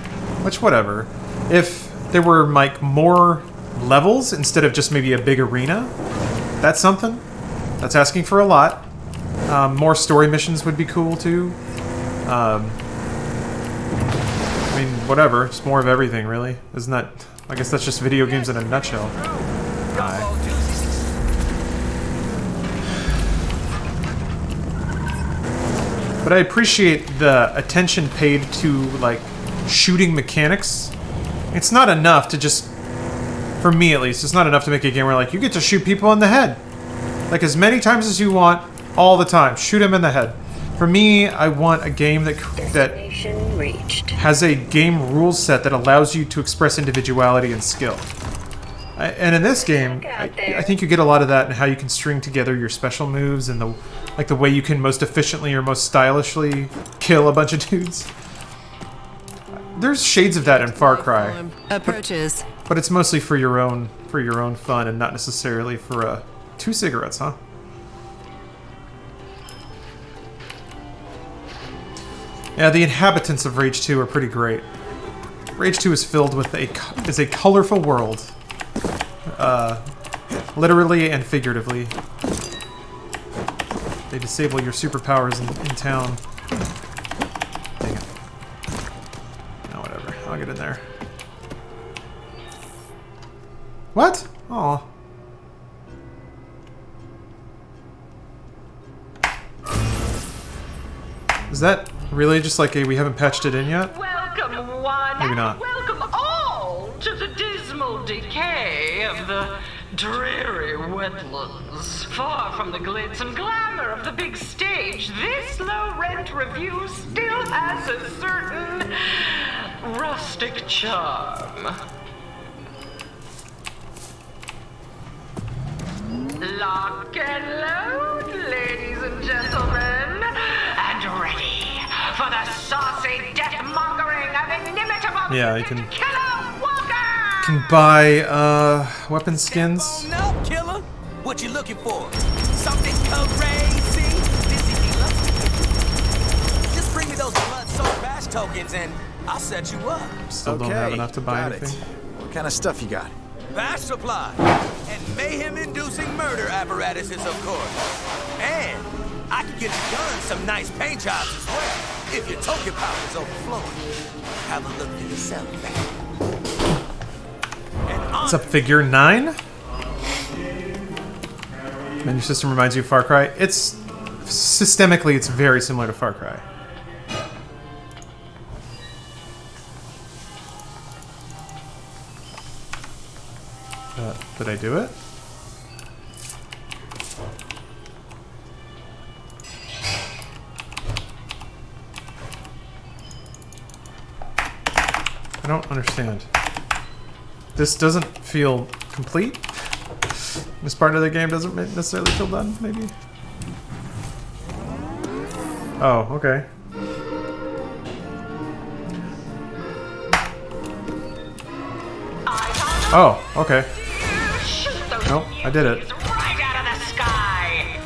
Which, whatever. If there were, like, more levels instead of just maybe a big arena, that's something. That's asking for a lot. More story missions would be cool, too. I mean, whatever. Just more of everything, really. Isn't that... I guess that's just video games in a nutshell. But I appreciate the attention paid to, like, shooting mechanics. It's not enough to just, for me at least, it's not enough to make a game where, like, you get to shoot people in the head. Like, as many times as you want, all the time. Shoot them in the head. For me, I want a game that has a game rule set that allows you to express individuality and skill. And in this game, I think you get a lot of that in how you can string together your special moves and the way you can most efficiently or most stylishly kill a bunch of dudes. There's shades of that in Far Cry. Approaches. But it's mostly for your own fun and not necessarily for 2 cigarettes, huh? Yeah, the inhabitants of Rage 2 are pretty great. Rage 2 is filled with a colorful world. Literally and figuratively. They disable your superpowers in town. Dang it. No, whatever. I'll get in there. What? Aw. Is that really just like a we haven't patched it in yet? Welcome one. Maybe not. Welcome all to the dismal decay of the dreary wetlands. Far from the glitz and glamour of the big stage, this low-rent review still has a certain rustic charm. Lock and load, ladies and gentlemen, and ready for the saucy death-mongering of inimitable Yeah, you can buy weapon skins. No, killer. What you looking for? Something crazy? Busy dealer? Just bring me those blood-soaked bash tokens and I'll set you up. Still don't have enough to buy anything. What kind of stuff you got? Bash supply and mayhem-inducing murder apparatuses, of course. And I can get you done some nice paint jobs as well, if your token power is overflowing. Have a look for yourself, man. What's up, Figure 9? Menu system reminds you of Far Cry. It's systemically, it's very similar to Far Cry. Did I do it? I don't understand. This doesn't feel complete. This part of the game doesn't necessarily feel done, maybe? Oh, okay. Oh, okay. Nope, I did it. Right out of the sky.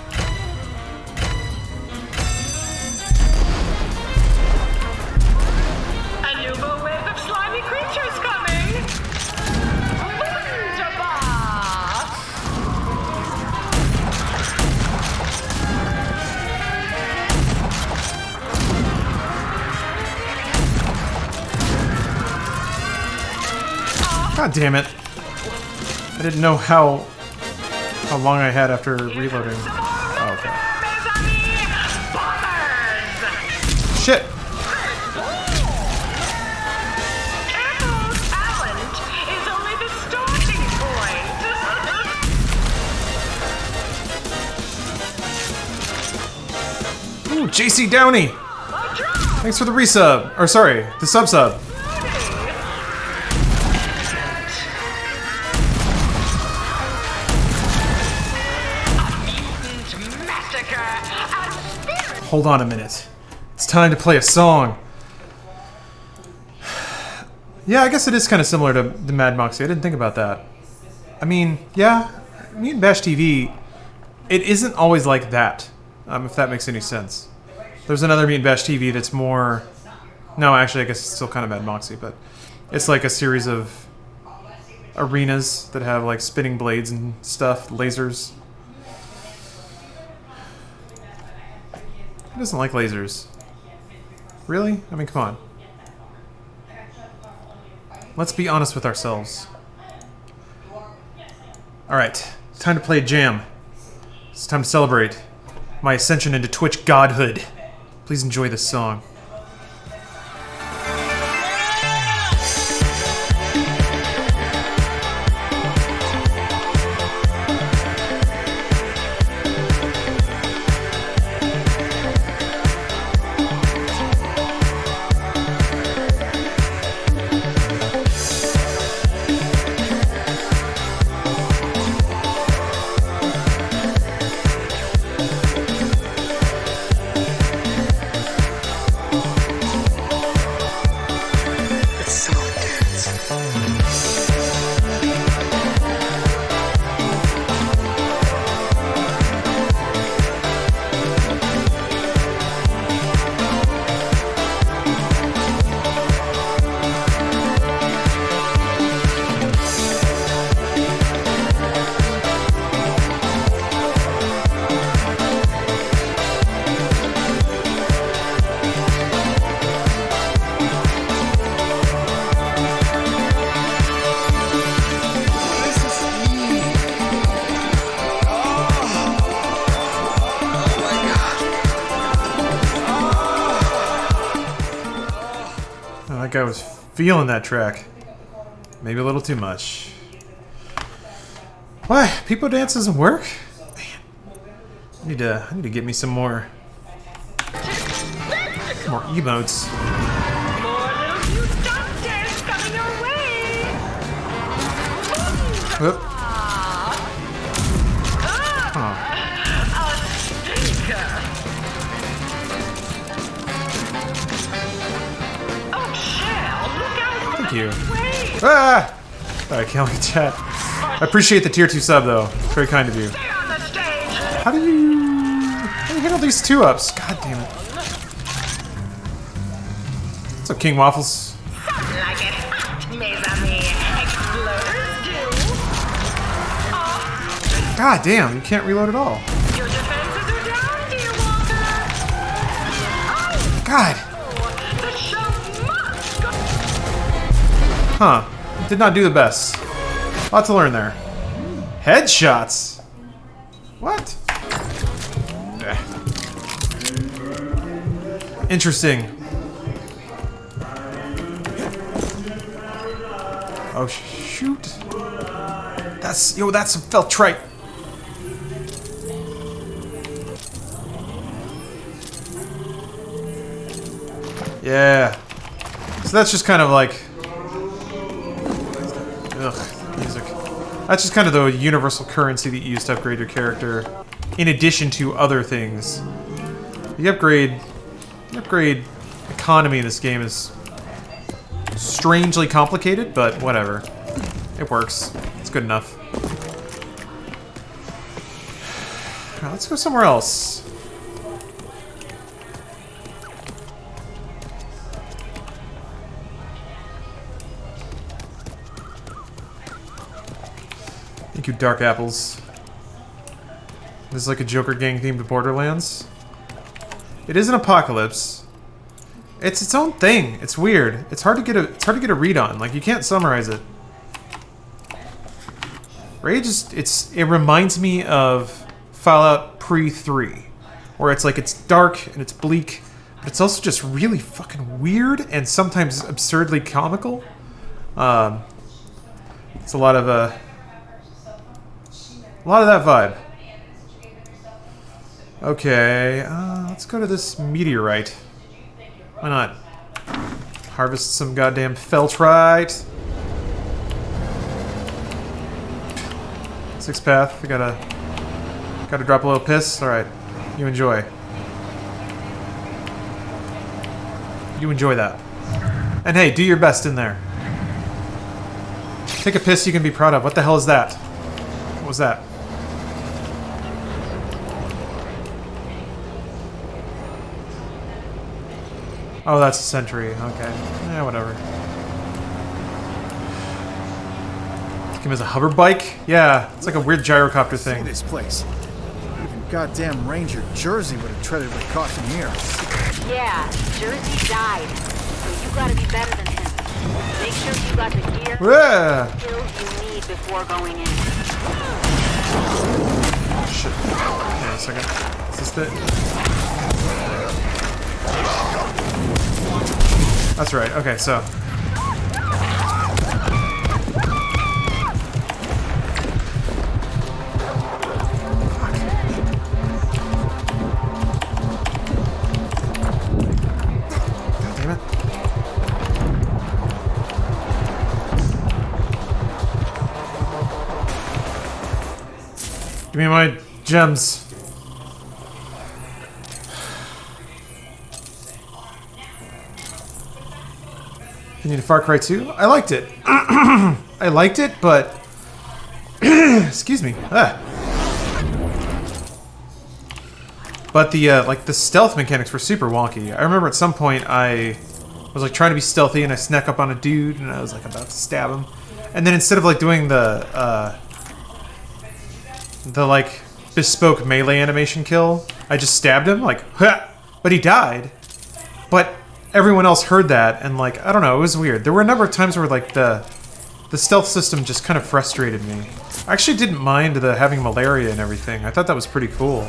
A new wave of slimy creatures coming. Wunderbar. God damn it. I didn't know how long I had after reloading. Oh, okay. Shit! Talent is only the starting point. Ooh, JC Downey! Thanks for the resub. Or sorry, the sub-sub. Hold on a minute. It's time to play a song. Yeah, I guess it is kind of similar to the Mad Moxie. I didn't think about that. I mean, yeah, Mutant Bash TV, it isn't always like that, if that makes any sense. There's another Mutant Bash TV that's more... No, actually, I guess it's still kind of Mad Moxie, but it's like a series of arenas that have like spinning blades and stuff, lasers. Who doesn't like lasers? Really? I mean, come on. Let's be honest with ourselves. Alright, time to play a jam. It's time to celebrate my ascension into Twitch godhood. Please enjoy this song. That guy was feeling that track. Maybe a little too much. Why? People dance doesn't work? Man. I need to get me some more emotes. Whoop. Thank you. Ah! Alright, killing chat. I appreciate the tier 2 sub though. It's very kind of you. How do you handle these 2-ups? God damn it. What's up, King Waffles? God damn, you can't reload at all. God. Huh. Did not do the best. Lot to learn there. Headshots? What? Interesting. Oh, shoot. That's felt trite. Yeah. So that's just kind of like... Ugh, music. That's just kind of the universal currency that you use to upgrade your character, in addition to other things. The upgrade economy in this game is strangely complicated, but whatever. It works. It's good enough. Alright, let's go somewhere else. Thank you, Dark Apples. This is like a Joker gang themed Borderlands. It is an apocalypse. It's its own thing. It's weird. It's hard to get a read on. Like, you can't summarize it. Rage is it reminds me of Fallout pre-3, where it's like it's dark and it's bleak, but it's also just really fucking weird and sometimes absurdly comical. It's a lot of that vibe. Okay, let's go to this meteorite. Why not? Harvest some goddamn feltrite. 6th path. We gotta drop a little piss. All right, you enjoy. You enjoy that. And hey, do your best in there. Take a piss you can be proud of. What the hell is that? What was that? Oh, that's a sentry. Okay. Yeah, whatever. Take him as a hover bike? Yeah, it's like a weird gyrocopter thing. See this place. Even goddamn Ranger Jersey would have treaded with caution here. Yeah, Jersey died. So you gotta be better than him. Make sure you got the gear and skills you need before going in. Shit. Okay, a second. Is this it? That's right. Okay, so. Damn it. Give me my gems. You need a Far Cry 2? I liked it. I liked it, but excuse me. But the like the stealth mechanics were super wonky. I remember at some point I was like trying to be stealthy and I snuck up on a dude and I was like about to stab him, and then instead of like doing the like bespoke melee animation kill, I just stabbed him like, ha! But he died. But everyone else heard that, and like, I don't know, it was weird. There were a number of times where like the stealth system just kind of frustrated me. I actually didn't mind the having malaria and everything. I thought that was pretty cool.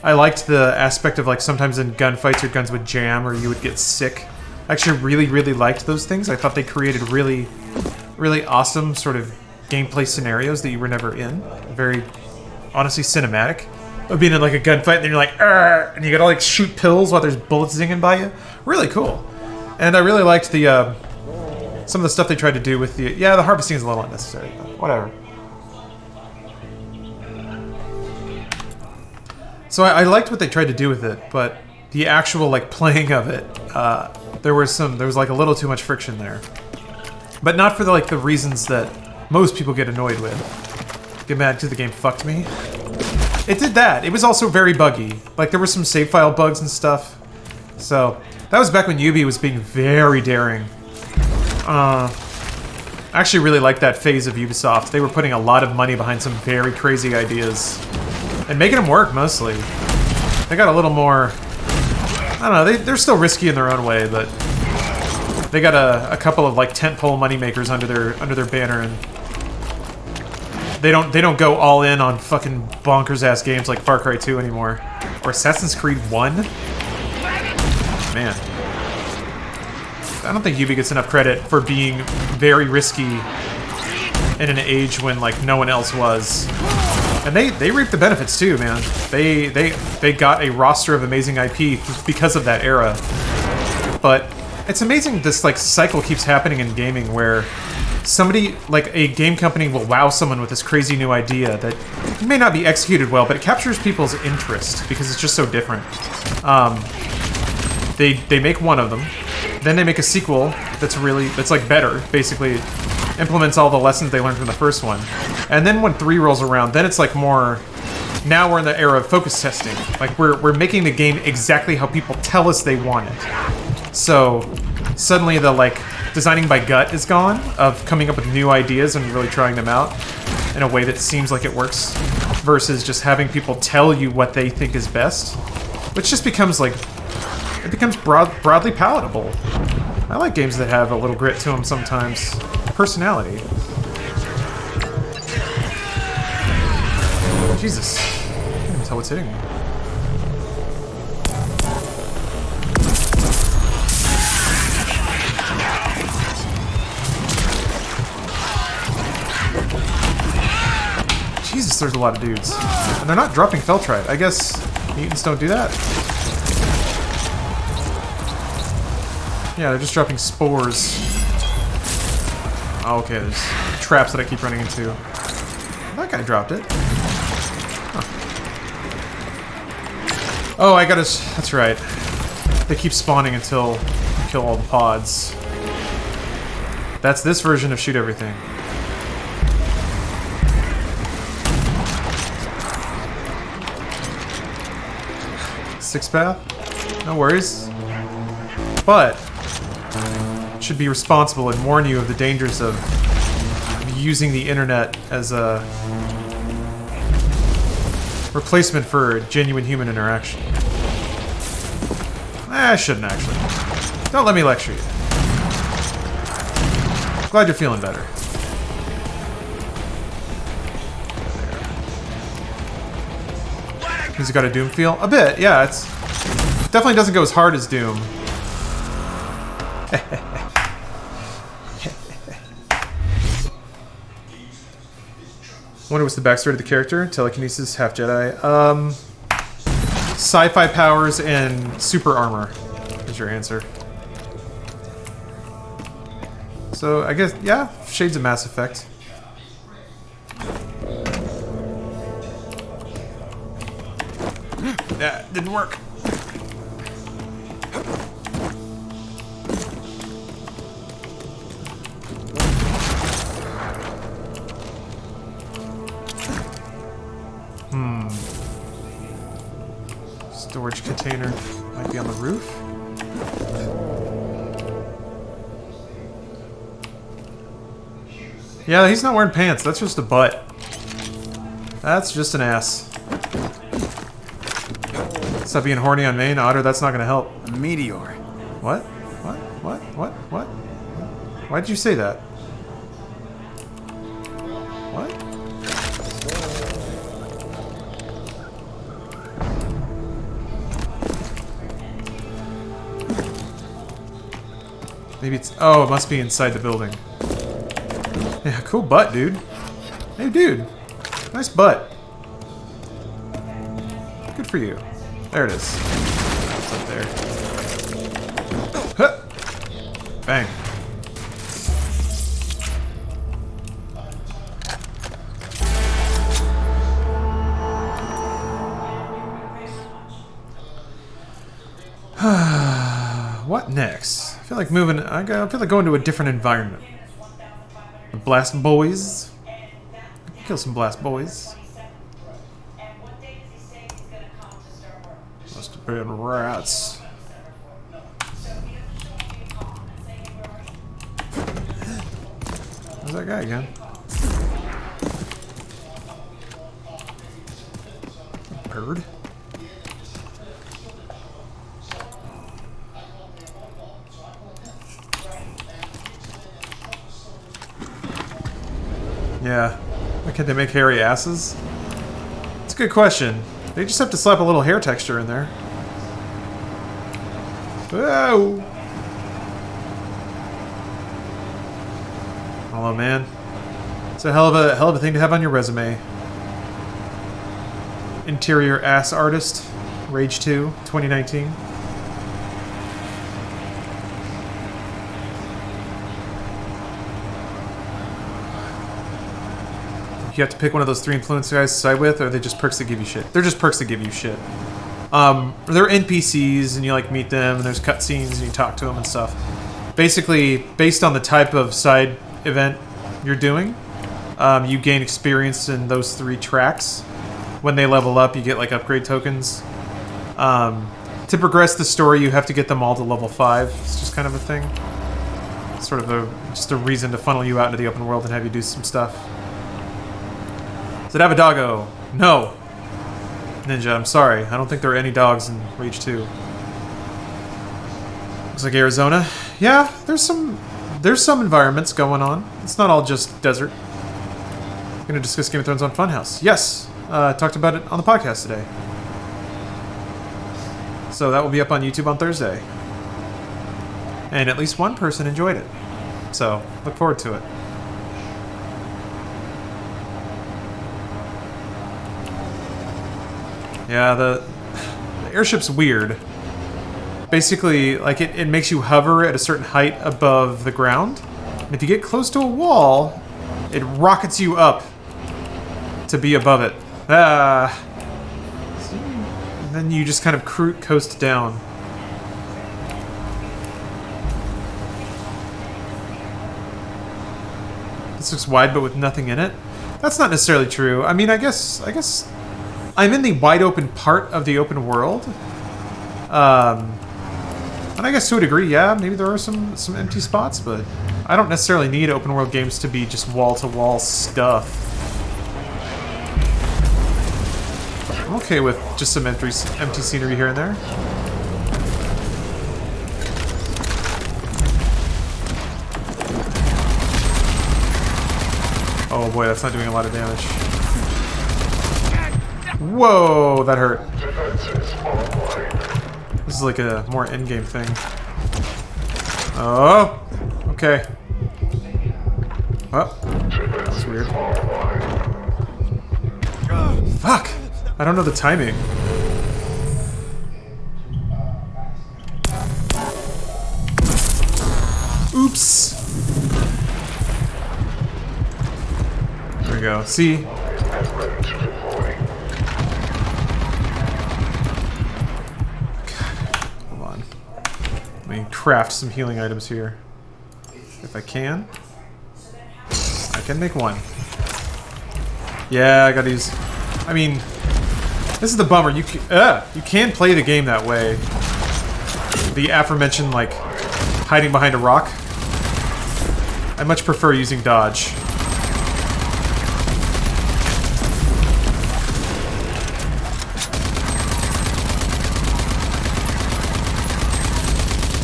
I liked the aspect of like sometimes in gunfights your guns would jam or you would get sick. I actually really liked those things. I thought they created really awesome sort of gameplay scenarios that you were never in. Very honestly cinematic. Of being in like a gunfight and then you're like, argh, and you gotta like shoot pills while there's bullets zinging by you. Really cool. And I really liked the some of the stuff they tried to do with the the harvesting is a little unnecessary, but whatever. So I liked what they tried to do with it, but the actual like playing of it, there was like a little too much friction there. But not for the reasons that most people get annoyed with. Get mad because the game fucked me. It did that. It was also very buggy. Like, there were some save file bugs and stuff. So, that was back when Ubi was being very daring. I actually really liked that phase of Ubisoft. They were putting a lot of money behind some very crazy ideas. And making them work, mostly. They got a little more... I don't know, they're still risky in their own way, but... They got a couple of, like, tentpole moneymakers under their banner, and... They don't go all in on fucking bonkers ass games like Far Cry 2 anymore. Or Assassin's Creed 1. Man. I don't think Ubi gets enough credit for being very risky in an age when like no one else was. And they reaped the benefits too, man. They got a roster of amazing IP because of that era. But it's amazing this like cycle keeps happening in gaming where somebody, like a game company, will wow someone with this crazy new idea that may not be executed well, but it captures people's interest because it's just so different. They make one of them, then they make a sequel that's like better, basically implements all the lessons they learned from the first one. And then when 3 rolls around, then it's like more, now we're in the era of focus testing. Like we're making the game exactly how people tell us they want it. So suddenly the like designing by gut is gone, of coming up with new ideas and really trying them out in a way that seems like it works, versus just having people tell you what they think is best, which just becomes like, it becomes broadly palatable. I like games that have a little grit to them sometimes. Personality. Jesus. I can't even tell what's hitting me. Jesus, there's a lot of dudes. And they're not dropping Feltrite. I guess mutants don't do that. Yeah, they're just dropping spores. Oh, okay, there's traps that I keep running into. That guy dropped it. Huh. Oh, I gotta... That's right. They keep spawning until you kill all the pods. That's this version of Shoot Everything. Six path? No worries. But should be responsible and warn you of the dangers of using the internet as a replacement for genuine human interaction. I shouldn't actually. Don't let me lecture you. Glad you're feeling better. He's got a Doom feel? A bit, yeah, it's Definitely doesn't go as hard as Doom. Wonder what's the backstory of the character? Telekinesis, half Jedi. Sci-fi powers and super armor is your answer. So I guess, yeah, shades of Mass Effect. That didn't work. Storage container might be on the roof. Yeah, he's not wearing pants. That's just a butt. That's just an ass. Stop being horny on main, Otter. That's not gonna help. A meteor. What? What? Why'd you say that? What? Maybe it's... Oh, it must be inside the building. Yeah, cool butt, dude. Hey, dude. Nice butt. Good for you. There it is. It's up there. Huh. Bang. What next? I feel like moving. I feel like going to a different environment. The Blast Boys. Kill some Blast Boys. Must have been rats. Where's that guy again? Bird. Yeah. Why can't they make hairy asses? It's a good question. They just have to slap a little hair texture in there. Whoa! Hello, man. It's a hell of a thing to have on your resume. Interior ass artist, Rage 2, 2019. You have to pick one of those 3 influencer guys to side with, or are they just perks that give you shit? They're just perks that give you shit. They're NPCs, and you like meet them, and there's cutscenes, and you talk to them and stuff. Basically, based on the type of side event you're doing, you gain experience in those 3 tracks. When they level up, you get like upgrade tokens. To progress the story, you have to get them all to level 5. It's just kind of a thing. Sort of just a reason to funnel you out into the open world and have you do some stuff. Does it have a doggo? No. Ninja, I'm sorry. I don't think there are any dogs in Rage 2. Looks like Arizona. Yeah, there's some environments going on. It's not all just desert. I'm gonna discuss Game of Thrones on Funhouse. Yes, talked about it on the podcast today. So that will be up on YouTube on Thursday. And at least one person enjoyed it. So, look forward to it. Yeah, the airship's weird. Basically, like, it makes you hover at a certain height above the ground. And if you get close to a wall, it rockets you up to be above it. And then you just kind of coast down. This looks wide, but with nothing in it. That's not necessarily true. I mean, I guess I'm in the wide open part of the open world. And I guess to a degree, yeah, maybe there are some empty spots, but I don't necessarily need open world games to be just wall-to-wall stuff. I'm okay with just some empty scenery here and there. Oh boy, that's not doing a lot of damage. Whoa, that hurt. This is like a more endgame thing. Oh! Okay. Oh. That's weird. Fuck! I don't know the timing. Oops! There we go. See? Hold on. Let me craft some healing items here. If I can. I can make one. Yeah, I got these. I mean, this is the bummer. You can play the game that way. The aforementioned, like, hiding behind a rock. I much prefer using dodge.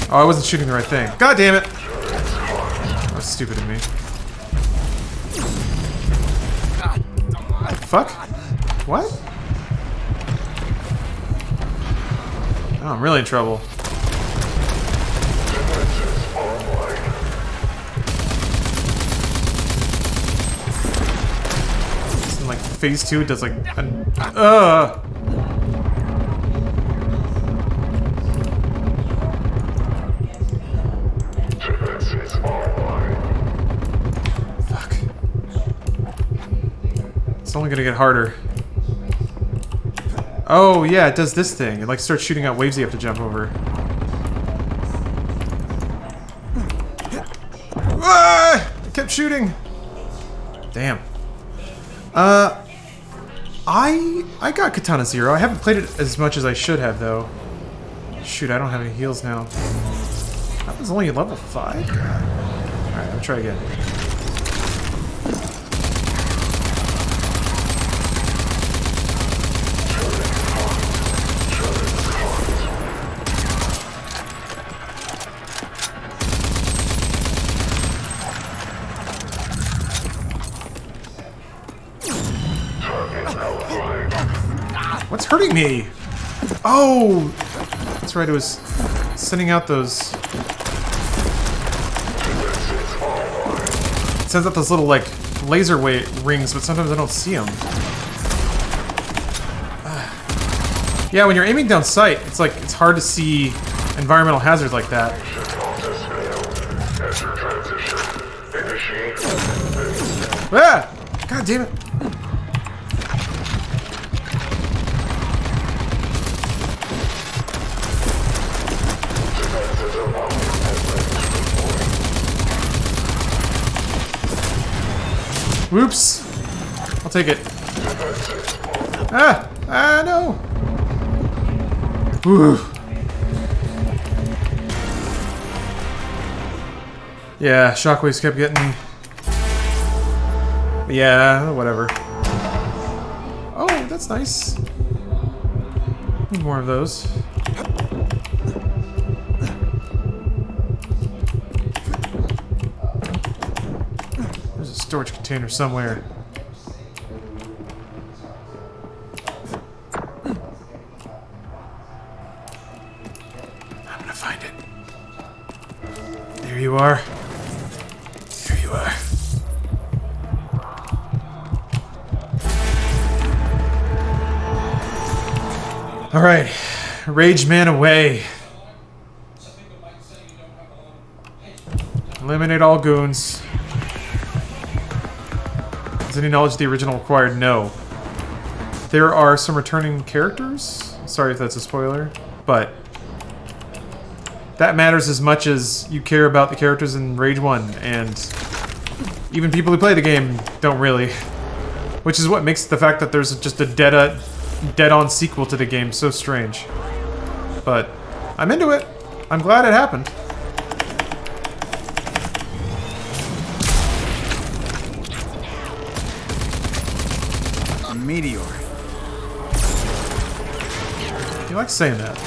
Oh, I wasn't shooting the right thing. God damn it! That was stupid of me. What the fuck? What? Oh, I'm really in trouble. In like phase 2, it does like Fuck. It's only gonna get harder. Oh yeah, it does this thing. It like starts shooting out waves you have to jump over. Ah! I kept shooting. Damn. I got Katana Zero. I haven't played it as much as I should have though. Shoot, I don't have any heals now. That was only level 5? Alright, I'll try again. What's hurting me? Oh! That's right, it was sending out those... It sends out those little, like, laser rings, but sometimes I don't see them. Yeah, when you're aiming down sight, it's like, it's hard to see environmental hazards like that. Ah! God damn it. Whoops! I'll take it. Ah! Ah, no! Whew. Yeah, shockwaves kept getting me. Yeah, whatever. Oh, that's nice. Need more of those. There's a storage container somewhere. I'm gonna find it. There you are. There you are. Alright. Rage man away. Eliminate all goons. Is any knowledge of the original required? No. There are some returning characters. Sorry if that's a spoiler. But that matters as much as you care about the characters in Rage 1. And even people who play the game don't really. Which is what makes the fact that there's just a dead-on sequel to the game so strange. But I'm into it. I'm glad it happened. A meteor. You like saying that.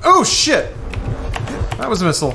Oh shit! That was a missile.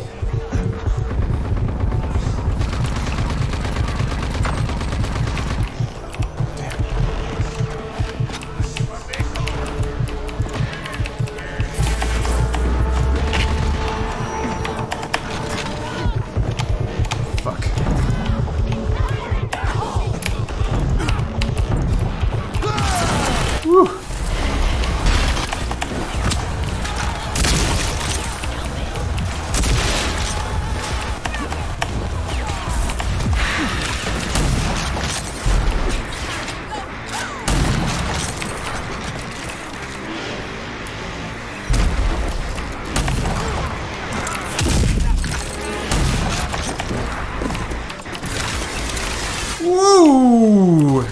Woo!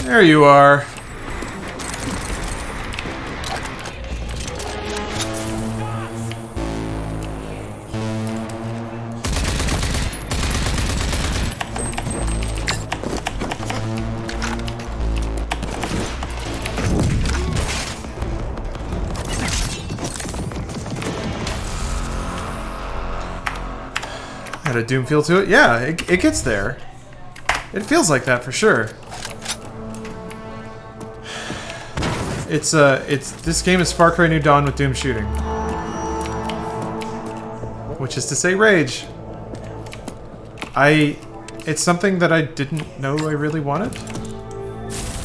There you are. Had a Doom feel to it? Yeah, it gets there. It feels like that for sure. It's this game is Far Cry New Dawn with Doom shooting. Which is to say rage. It's something that I didn't know I really wanted.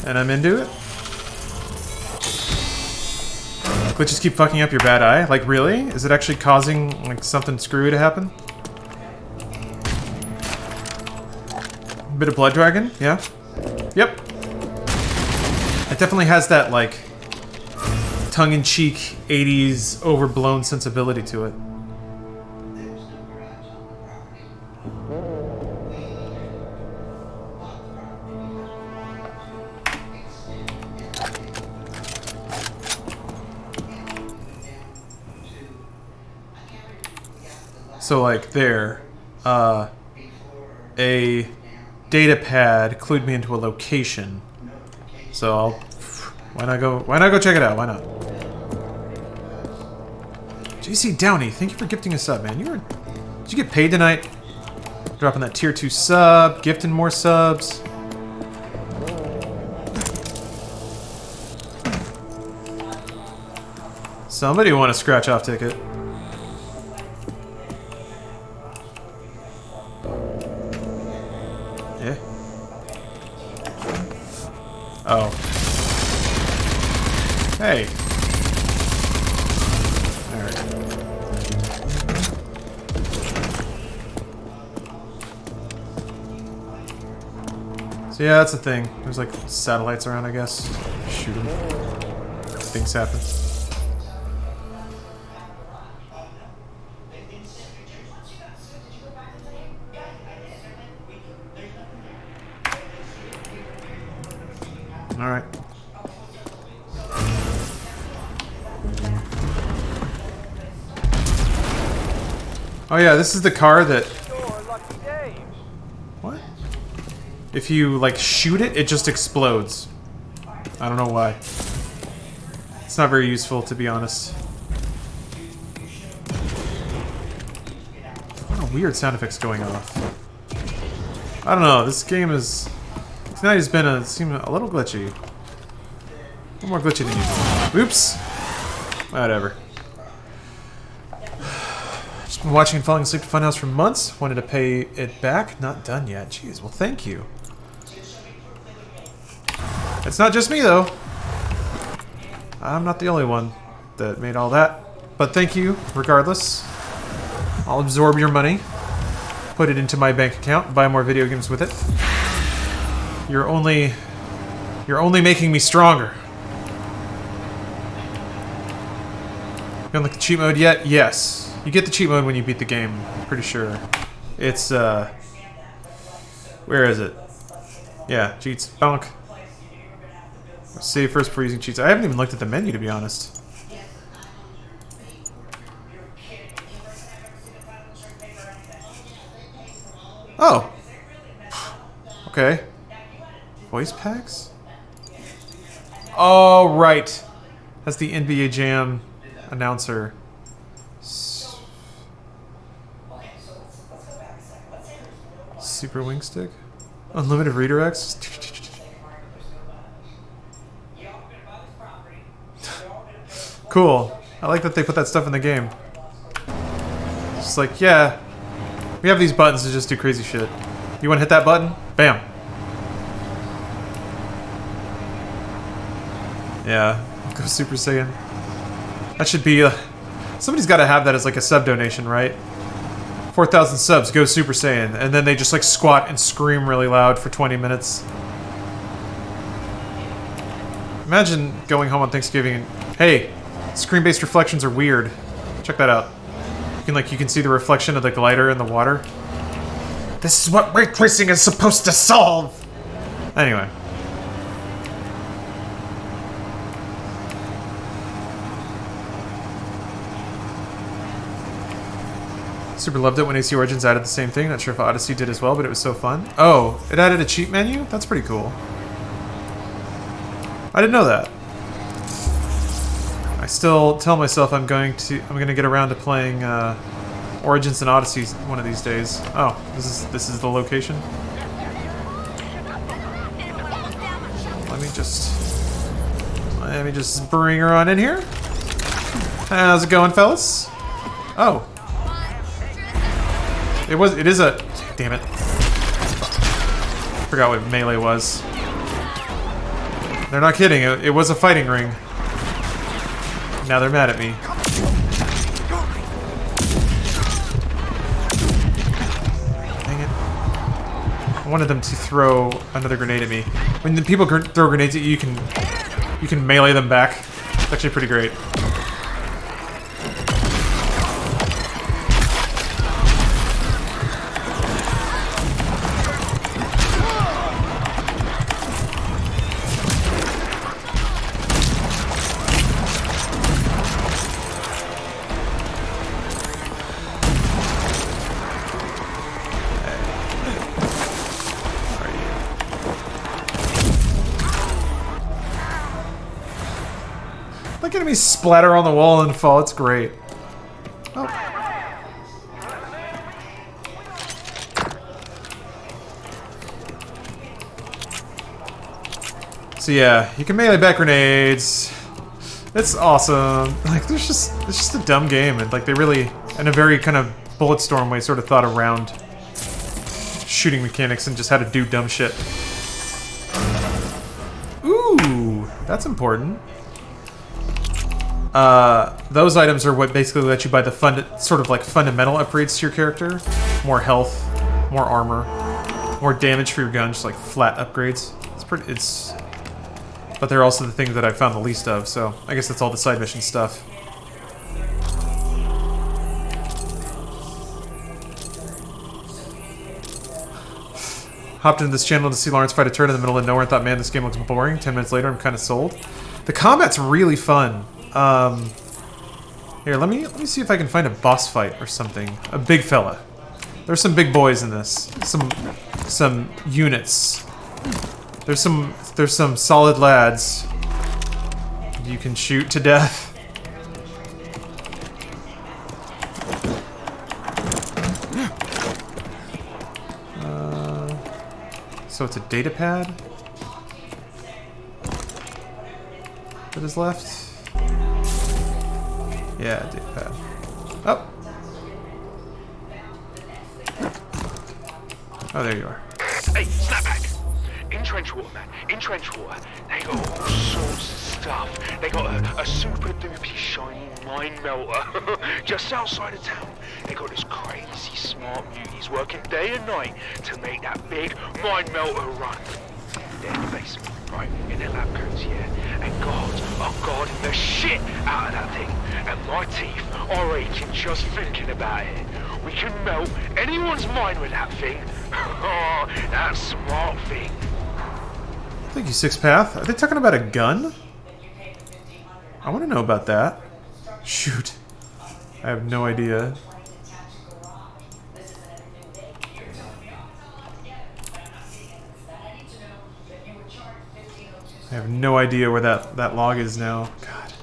And I'm into it. Glitches keep fucking up your bad eye? Like really? Is it actually causing like something screwy to happen? Bit of Blood Dragon, yeah. Yep. It definitely has that, like, tongue-in-cheek, 80s, overblown sensibility to it. So, like, there, a data pad clued me into a location. So why not go check it out? Why not? JC Downey, thank you for gifting a sub, man. Did you get paid tonight? Dropping that tier 2 sub, gifting more subs. Somebody want a scratch off ticket. Oh. Hey. Alright. So yeah, that's the thing. There's like satellites around, I guess. Shoot them. Things happen. All right. Oh yeah, this is the car that... What? If you, like, shoot it, it just explodes. I don't know why. It's not very useful, to be honest. What a weird sound effects going off. I don't know, this game is... Tonight has been seemed a little glitchy. A little more glitchy than usual. Oops. Whatever. Just been watching and falling asleep to Funhouse for months. Wanted to pay it back. Not done yet. Jeez. Well, thank you. It's not just me, though. I'm not the only one that made all that. But thank you, regardless. I'll absorb your money. Put it into my bank account. Buy more video games with it. You're only making me stronger. You unlock the cheat mode yet? Yes. You get the cheat mode when you beat the game, I'm pretty sure. It's, where is it? Yeah, cheats. Bonk. Save first before using cheats. I haven't even looked at the menu, to be honest. Oh. Okay. Voice packs? Oh, right. That's the NBA Jam announcer. Super Wing Stick? Unlimited redirects? Cool. I like that they put that stuff in the game. It's just like, yeah, we have these buttons to just do crazy shit. You want to hit that button? Bam. Yeah, go Super Saiyan. That should be... somebody's got to have that as like a sub donation, right? 4,000 subs, go Super Saiyan. And then they just like squat and scream really loud for 20 minutes. Imagine going home on Thanksgiving and... Hey, screen-based reflections are weird. Check that out. You can see the reflection of the glider in the water. This is what ray tracing is supposed to solve! Anyway. Super loved it when AC Origins added the same thing. Not sure if Odyssey did as well, but it was so fun. Oh, it added a cheat menu? That's pretty cool. I didn't know that. I still tell myself I'm gonna get around to playing Origins and Odyssey one of these days. Oh, this is the location. Let me just bring her on in here. How's it going, fellas? Oh. It is a... Damn it. Forgot what melee was. They're not kidding, it was a fighting ring. Now they're mad at me. Dang it. I wanted them to throw another grenade at me. When the people throw grenades at you, you can melee them back. It's actually pretty great. Like enemies splatter on the wall and fall, it's great. Oh. So yeah, you can melee back grenades. It's awesome. Like it's just a dumb game, and like they really, in a very kind of Bulletstorm way, sort of thought around shooting mechanics and just how to do dumb shit. Ooh, that's important. Those items are what basically let you buy the sort of like fundamental upgrades to your character. More health, more armor, more damage for your gun, just like flat upgrades. But they're also the things that I've found the least of, so I guess that's all the side mission stuff. Hopped into this channel to see Lawrence fight a turret in the middle of nowhere and thought, man, this game looks boring. 10 minutes later, I'm kind of sold. The combat's really fun. Here, let me see if I can find a boss fight or something. A big fella. There's some big boys in this. Some units. There's some solid lads you can shoot to death. So it's a data pad that is left. Yeah, data pad. Oh. Oh, there you are. Hey, snap back! In trench water, man. In trench water. They got all sorts of stuff. They got a super duper shiny mine melter just outside of town. They got this crazy smart muties working day and night to make that big mine melter run. They're in the basement, right? In their lab coats, yeah. And guards are guarding the shit out of that thing. And my teeth are aching just thinking about it. We can melt anyone's mind with that thing. Oh, that smart thing. Thank you, Sixpath. Are they talking about a gun? I want to know about that. Shoot. I have no idea. I have no idea where that log is now. God.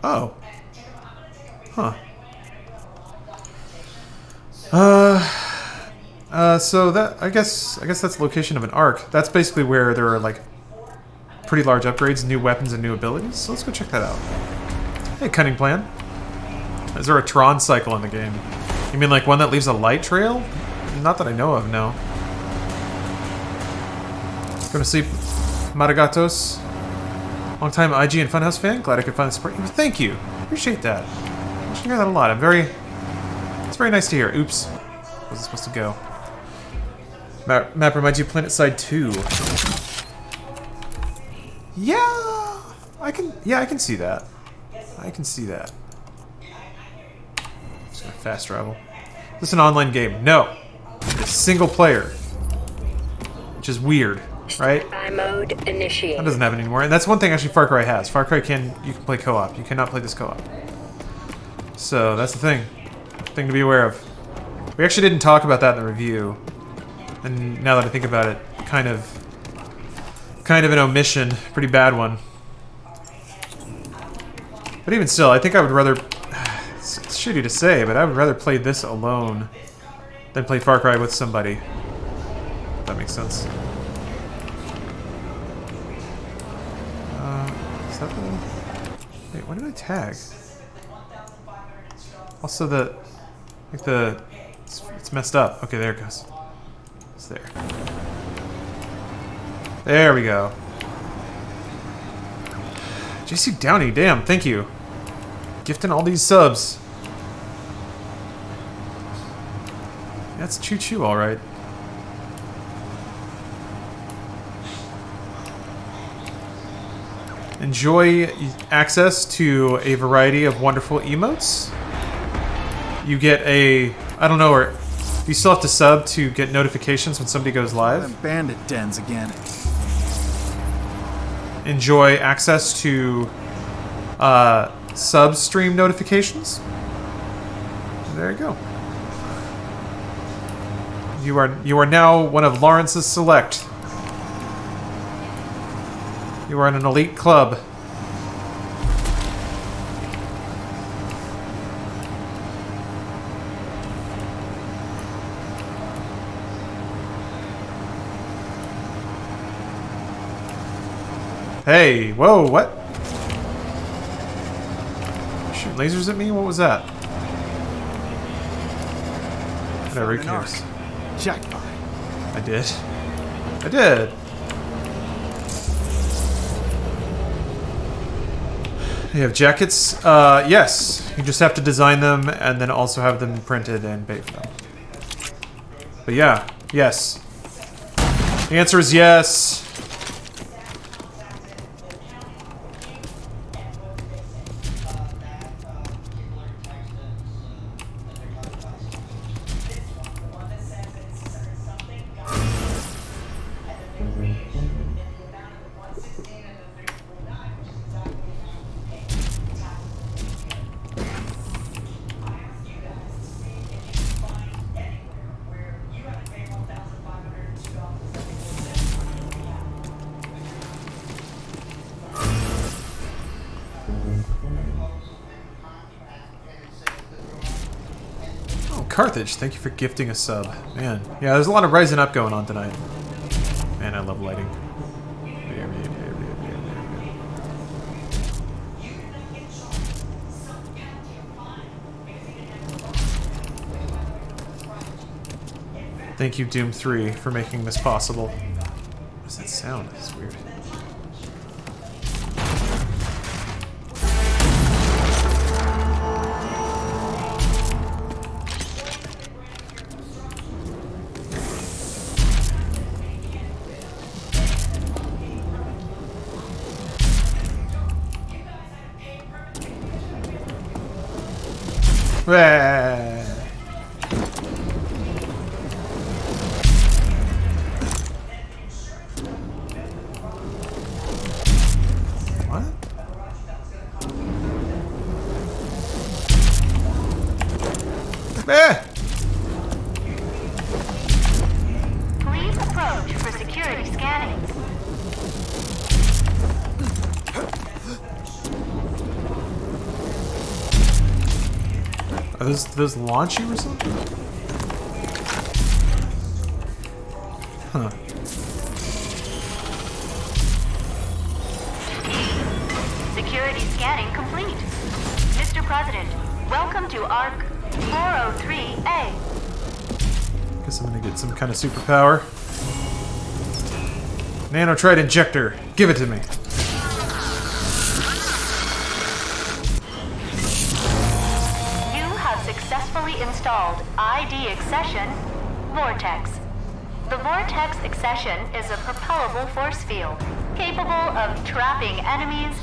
Oh. Huh. So that I guess that's the location of an arc. That's basically where there are like pretty large upgrades, new weapons, and new abilities. So let's go check that out. Hey, cunning plan. Is there a Tron cycle in the game? You mean like one that leaves a light trail? Not that I know of, no. Going to sleep, Maragatos. Long time IG and Funhouse fan. Glad I could finally support you. Thank you. Appreciate that. I should hear that a lot. It's very nice to hear. Oops. Wasn't supposed to go. Map reminds you of Planet Side 2. Yeah, I can see that. I can see that. Just gonna fast travel. Is this an online game? No. It's single player. Which is weird, right? Mode initiated. That doesn't happen anymore. And that's one thing actually Far Cry has. Far Cry you can play co-op. You cannot play this co-op. So that's the thing. Thing to be aware of. We actually didn't talk about that in the review. And now that I think about it, kind of an omission. Pretty bad one. But even still, I think I would rather... It's shitty to say, but I would rather play this alone than play Far Cry with somebody. If that makes sense. Is that the... Wait, what did I tag? Also the... Like the... It's messed up. Okay, there it goes. It's there. There we go. JC Downey, damn, thank you. Gifting all these subs. That's choo-choo, alright. Enjoy access to a variety of wonderful emotes. You get a... I don't know, or you still have to sub to get notifications when somebody goes live. Bandit dens again. Enjoy access to sub stream notifications. There you go. You are now one of Lawrence's select. You are in an elite club. Hey, whoa, what? Shooting lasers at me? What was that? Whatever, who cares? Jackpot. I did. I did. You have jackets? Yes. You just have to design them and then also have them printed and pay for them. But yeah, yes. The answer is yes. Carthage, thank you for gifting a sub. Man, yeah, there's a lot of rising up going on tonight. Man, I love lighting. Thank you, Doom 3, for making this possible. What does that sound? It's weird. What? Please approach for security scanning. Are those launch you or something? Huh. Security scanning complete. Mr. President, welcome to ARC 403A. Guess I'm gonna get some kind of superpower. Nanotrite injector. Give it to me. Successfully installed ID accession, Vortex. The Vortex accession is a propellable force field. capable of trapping enemies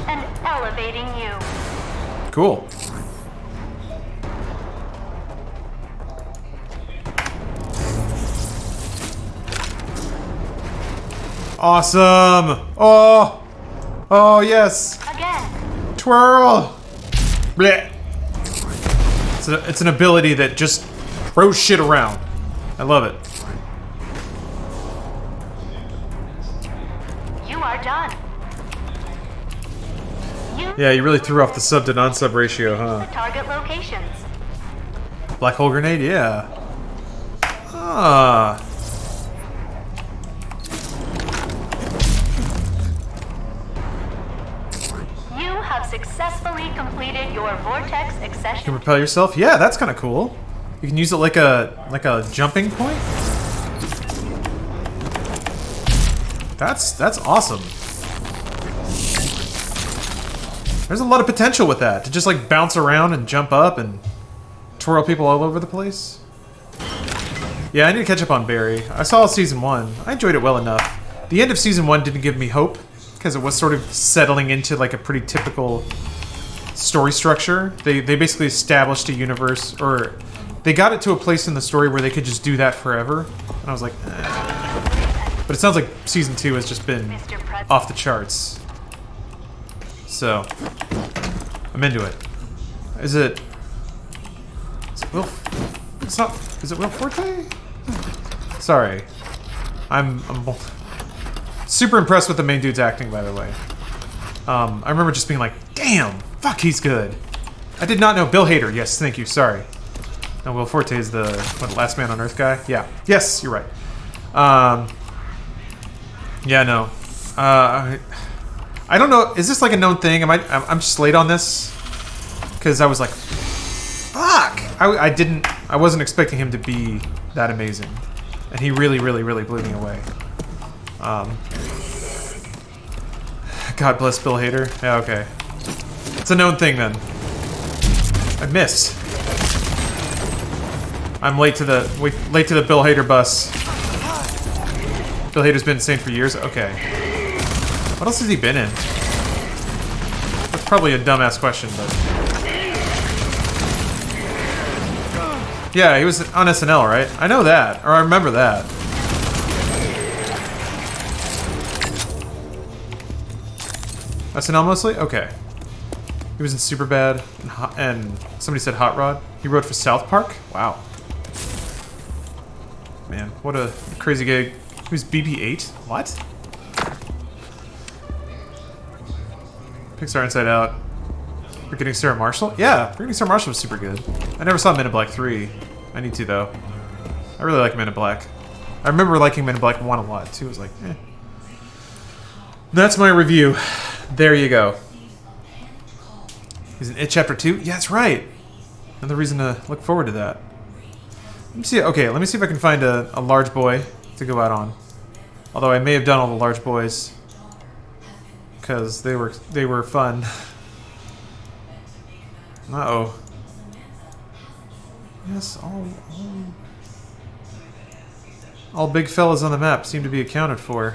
and elevating you. Cool. Awesome. Oh. Oh, yes. Again. Twirl. Blech. It's an ability that just throws shit around. I love it. You are done. Yeah, you really threw off the sub to non-sub ratio, huh? Target locations. Black hole grenade, yeah. Ah. You have successfully completed your vortex You accession. can propel yourself. Yeah, that's kind of cool. You can use it like a jumping point. That's awesome. There's a lot of potential with that to just like bounce around and jump up and twirl people all over the place. Yeah, I need to catch up on Barry. I saw season 1. I enjoyed it well enough. The end of season 1 didn't give me hope because it was sort of settling into like a pretty typical story structure. They basically established a universe, or they got it to a place in the story where they could just do that forever. And I was like, eh. But it sounds like season 2 has just been off the charts. So, I'm into it. Is it Will? It's not. Is it Will Forte? Sorry, I'm super impressed with the main dude's acting, by the way. I remember just being like, "Damn, fuck, he's good." I did not know Bill Hader. Yes, thank you. Sorry. No, Will Forte is the Last Man on Earth guy. Yeah. Yes, you're right. Yeah, no. I don't know. Is this like a known thing? I'm just late on this because I was like, "Fuck!" I wasn't expecting him to be that amazing, and he really blew me away. God bless Bill Hader. Yeah, okay. It's a known thing then. I missed. I'm late to the Bill Hader bus. Bill Hader's been insane for years. Okay. What else has he been in? That's probably a dumbass question, but... Yeah, he was on SNL, right? I know that, or I remember that. SNL mostly? Okay. He was in Superbad, and somebody said Hot Rod. He wrote for South Park? Wow. Man, what a crazy gig. He was BB-8? What? Pixar Inside Out. Forgetting Sarah Marshall? Yeah, Forgetting Sarah Marshall was super good. I never saw Men in Black 3. I need to, though. I really like Men in Black. I remember liking Men in Black 1 a lot, too. I was like, eh. That's my review. There you go. He's in It Chapter 2? Yeah, that's right. Another reason to look forward to that. Let me see. Okay, let me see if I can find a large boy to go out on. Although I may have done all the large boys. Because they were fun. Uh-oh. Yes, all big fellas on the map seem to be accounted for.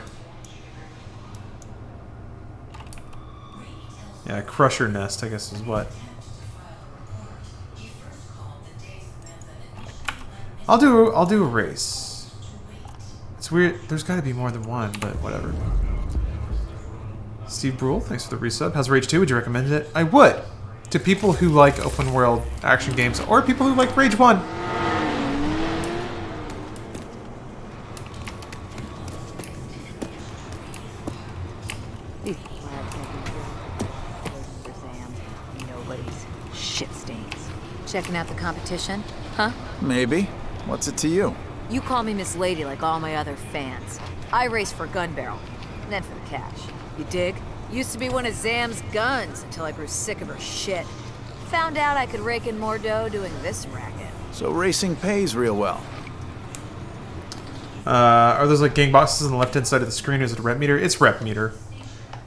Yeah, Crusher Nest, I guess is what. I'll do a race. It's weird. There's got to be more than one, but whatever. Steve Brule, thanks for the resub. How's Rage 2? Would you recommend it? I would. To people who like open world action games, or people who like Rage 1. Nobody's shit stains. Checking out the competition? Huh? Maybe. What's it to you? You call me Miss Lady like all my other fans. I race for gun barrel, then for the cash. You dig? Used to be one of Zam's guns until I grew sick of her shit. Found out I could rake in more dough doing this racket. So racing pays real well. Are those like gang boxes on the left-hand side of the screen? Is it a rep meter? It's rep meter.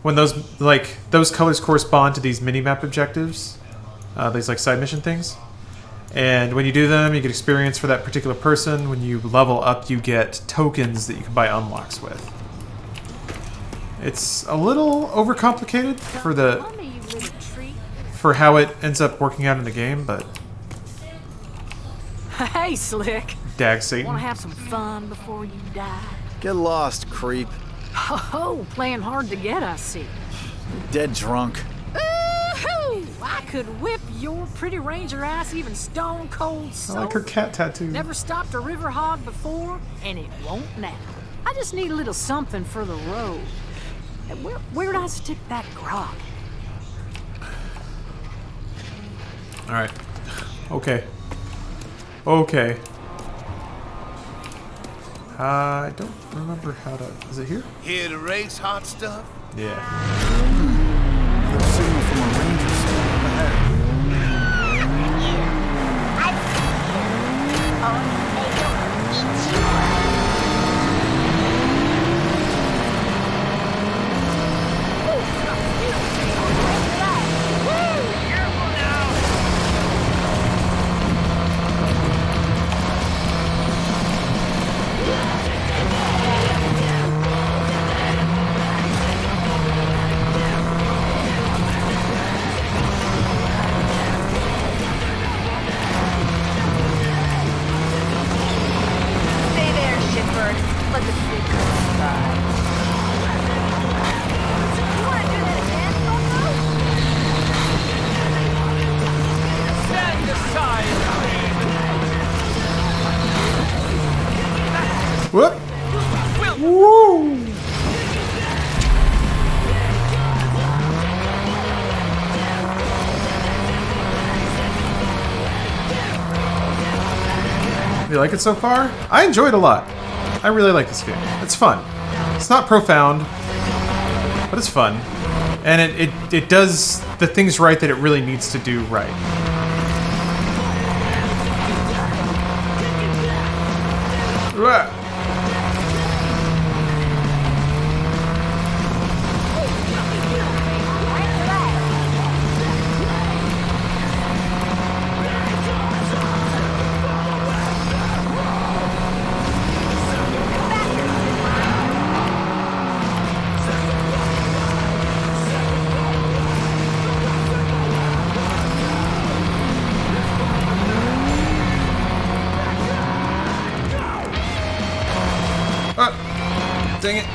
When those colors correspond to these mini-map objectives, these like side mission things. And when you do them, you get experience for that particular person. When you level up, you get tokens that you can buy unlocks with. It's a little overcomplicated for how it ends up working out in the game, but Hey, Slick. dag Satan. Want to have some fun before you die? Get lost, creep. Oh, playing hard to get, I see. Dead drunk. Ooh, I could whip your pretty ranger ass even stone cold I sober. like her cat tattoo. Never stopped a river hog before, and it won't now. I just need a little something for the road. And where'd I stick that grog? Alright. Okay. Okay. I don't remember how to... Is it here? Here to race, hot stuff? Yeah. Little signal from a ranger station up ahead. Stay there, shitbird. Let the big girls by. You wanna do that again, Bucko? Stand aside, Whoop! Woo! You like it so far? I enjoy it a lot. I really like this game. It's fun. It's not profound, but it's fun. And it does the things right that it really needs to do right. Uah. Dang it.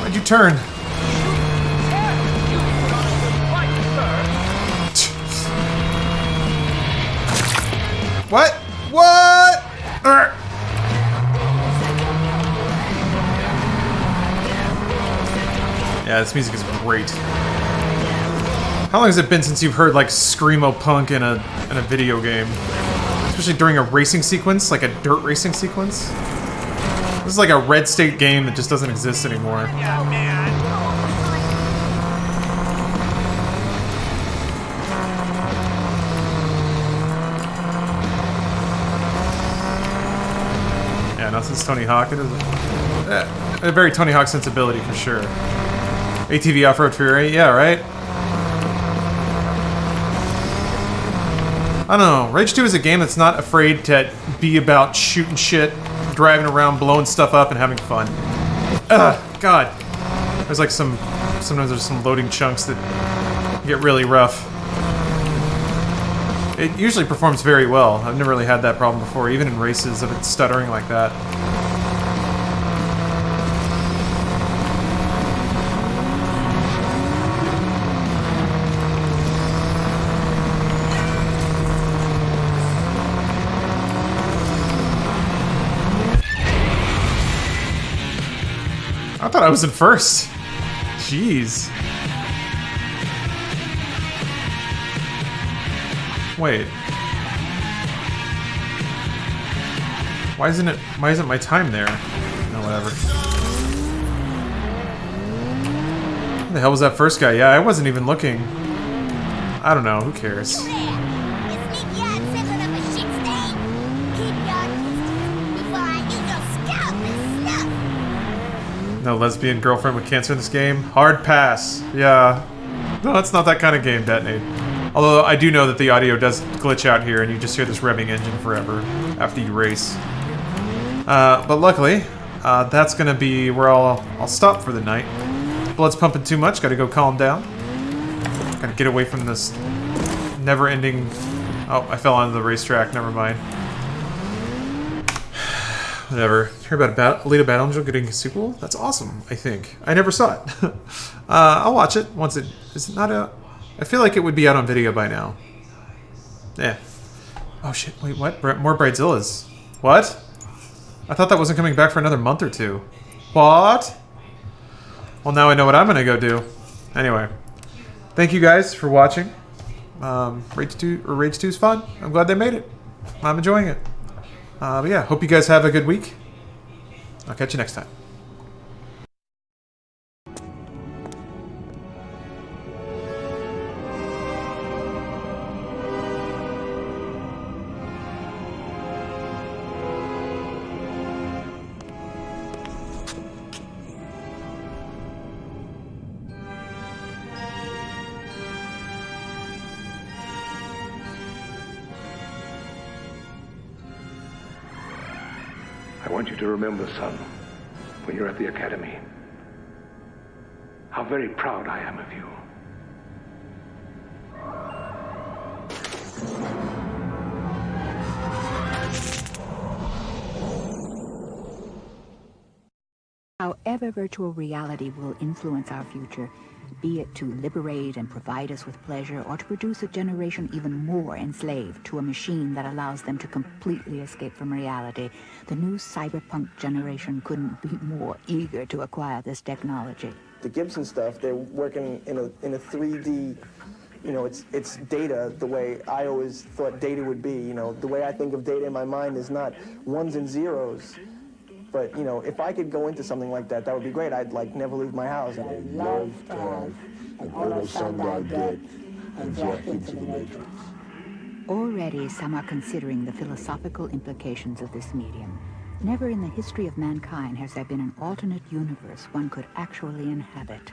Why'd you turn? What? What? Yeah, this music is great. How long has it been since you've heard like screamo punk in a video game? Especially during a racing sequence, like a dirt racing sequence? This is like a Red State game that just doesn't exist anymore. Yeah, man. Yeah, not since Tony Hawk. It is a very Tony Hawk sensibility for sure. ATV Off-Road Fury, yeah, right? I don't know. Rage 2 is a game that's not afraid to be about shooting shit, driving around, blowing stuff up, and having fun. Ugh, God. There's like sometimes there's some loading chunks that get really rough. It usually performs very well. I've never really had that problem before, even in races of it stuttering like that. I thought I was in first. Jeez. Wait. Why isn't my time there? No, whatever. Who the hell was that first guy? Yeah, I wasn't even looking. I don't know, who cares? No lesbian girlfriend with cancer in this game? Hard pass. Yeah. No, it's not that kind of game, Detonate. Although I do know that the audio does glitch out here and you just hear this revving engine forever after you race. But luckily, that's gonna be where I'll stop for the night. Blood's pumping too much. Got to go calm down. Got to get away from this never-ending. Oh, I fell onto the racetrack. Never mind. Whatever. Hear about Alita Battle Angel getting a sequel? That's awesome, I think. I never saw it. I'll watch it once it is not out. I feel like it would be out on video by now. Yeah. Oh shit, wait, what? More Bridezillas. What? I thought that wasn't coming back for another month or two. What? Well, now I know what I'm gonna go do. Anyway. Thank you guys for watching. Rage 2 is fun. I'm glad they made it. I'm enjoying it. But yeah, hope you guys have a good week. I'll catch you next time. I want you to remember, son, when you're at the academy, how very proud I am of you. However virtual reality will influence our future, be it to liberate and provide us with pleasure, or to produce a generation even more enslaved to a machine that allows them to completely escape from reality, the new cyberpunk generation couldn't be more eager to acquire this technology. The Gibson stuff, they're working in a 3D, you know, it's data the way I always thought data would be. You know, the way I think of data in my mind is not ones and zeros. But, you know, if I could go into something like that, that would be great. I'd, like, never leave my house. I'd love to have an auto Sonntag get and jack into the Matrix. Already, some are considering the philosophical implications of this medium. Never in the history of mankind has there been an alternate universe one could actually inhabit.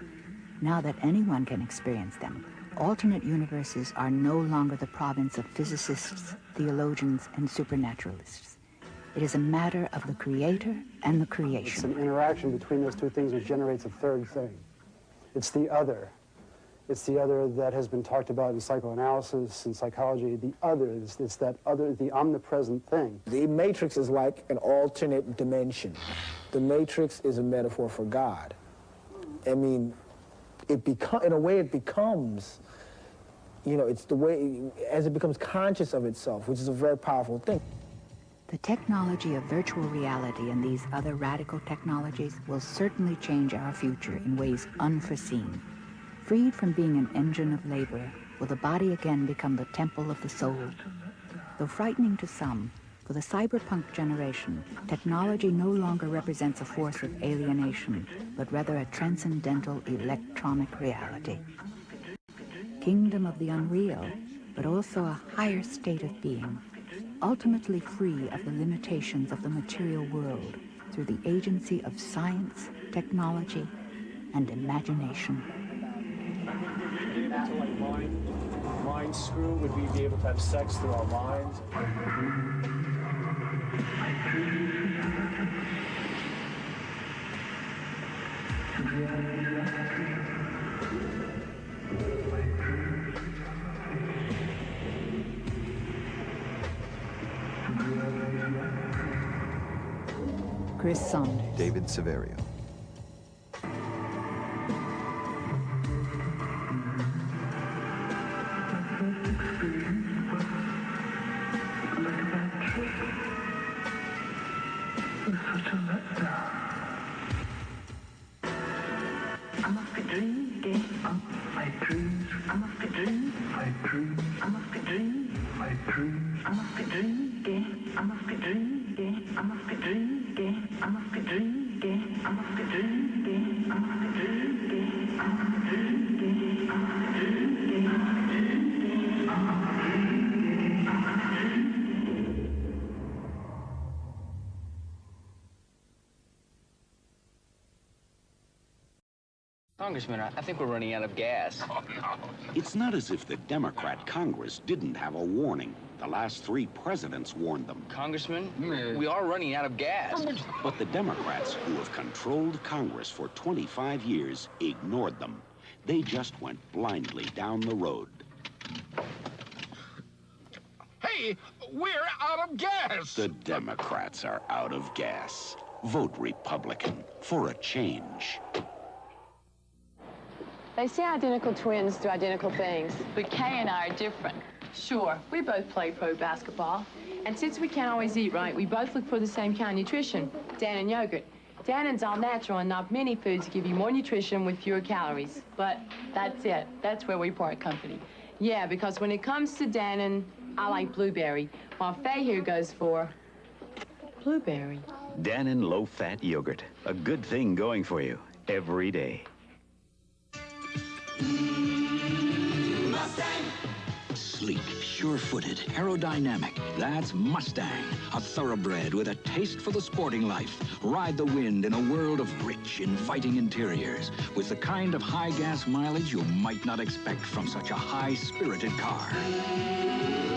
Now that anyone can experience them, alternate universes are no longer the province of physicists, theologians, and supernaturalists. It is a matter of the creator and the creation. It's an interaction between those two things which generates a third thing. It's the other. It's the other that has been talked about in psychoanalysis and psychology. The other, it's that other, the omnipresent thing. The Matrix is like an alternate dimension. The Matrix is a metaphor for God. I mean, in a way it becomes, you know, it's the way, as it becomes conscious of itself, which is a very powerful thing. The technology of virtual reality and these other radical technologies will certainly change our future in ways unforeseen. Freed from being an engine of labor, will the body again become the temple of the soul? Though frightening to some, for the cyberpunk generation, technology no longer represents a force of alienation, but rather a transcendental electronic reality. Kingdom of the unreal, but also a higher state of being, ultimately free of the limitations of the material world through the agency of science, technology, and imagination. Mind screw, would we be able to have sex through our minds? Chris Saunders. David Severio. Congressman, I think we're running out of gas. Oh, no. It's not as if the Democrat Congress didn't have a warning. The last 3 presidents warned them. Congressman, we are running out of gas. But the Democrats, who have controlled Congress for 25 years, ignored them. They just went blindly down the road. Hey, we're out of gas! The Democrats are out of gas. Vote Republican for a change. They say identical twins do identical things, but Kay and I are different. Sure, we both play pro basketball, and since we can't always eat right, we both look for the same kind of nutrition, Dannon yogurt. Dannon's all natural and not many foods give you more nutrition with fewer calories. But that's it. That's where we part company. Yeah, because when it comes to Dannon, I like blueberry, while Faye here goes for blueberry. Dannon low-fat yogurt. A good thing going for you every day. Mustang! Sleek, sure-footed, aerodynamic. That's Mustang. A thoroughbred with a taste for the sporting life. Ride the wind in a world of rich, inviting interiors with the kind of high-gas mileage you might not expect from such a high-spirited car.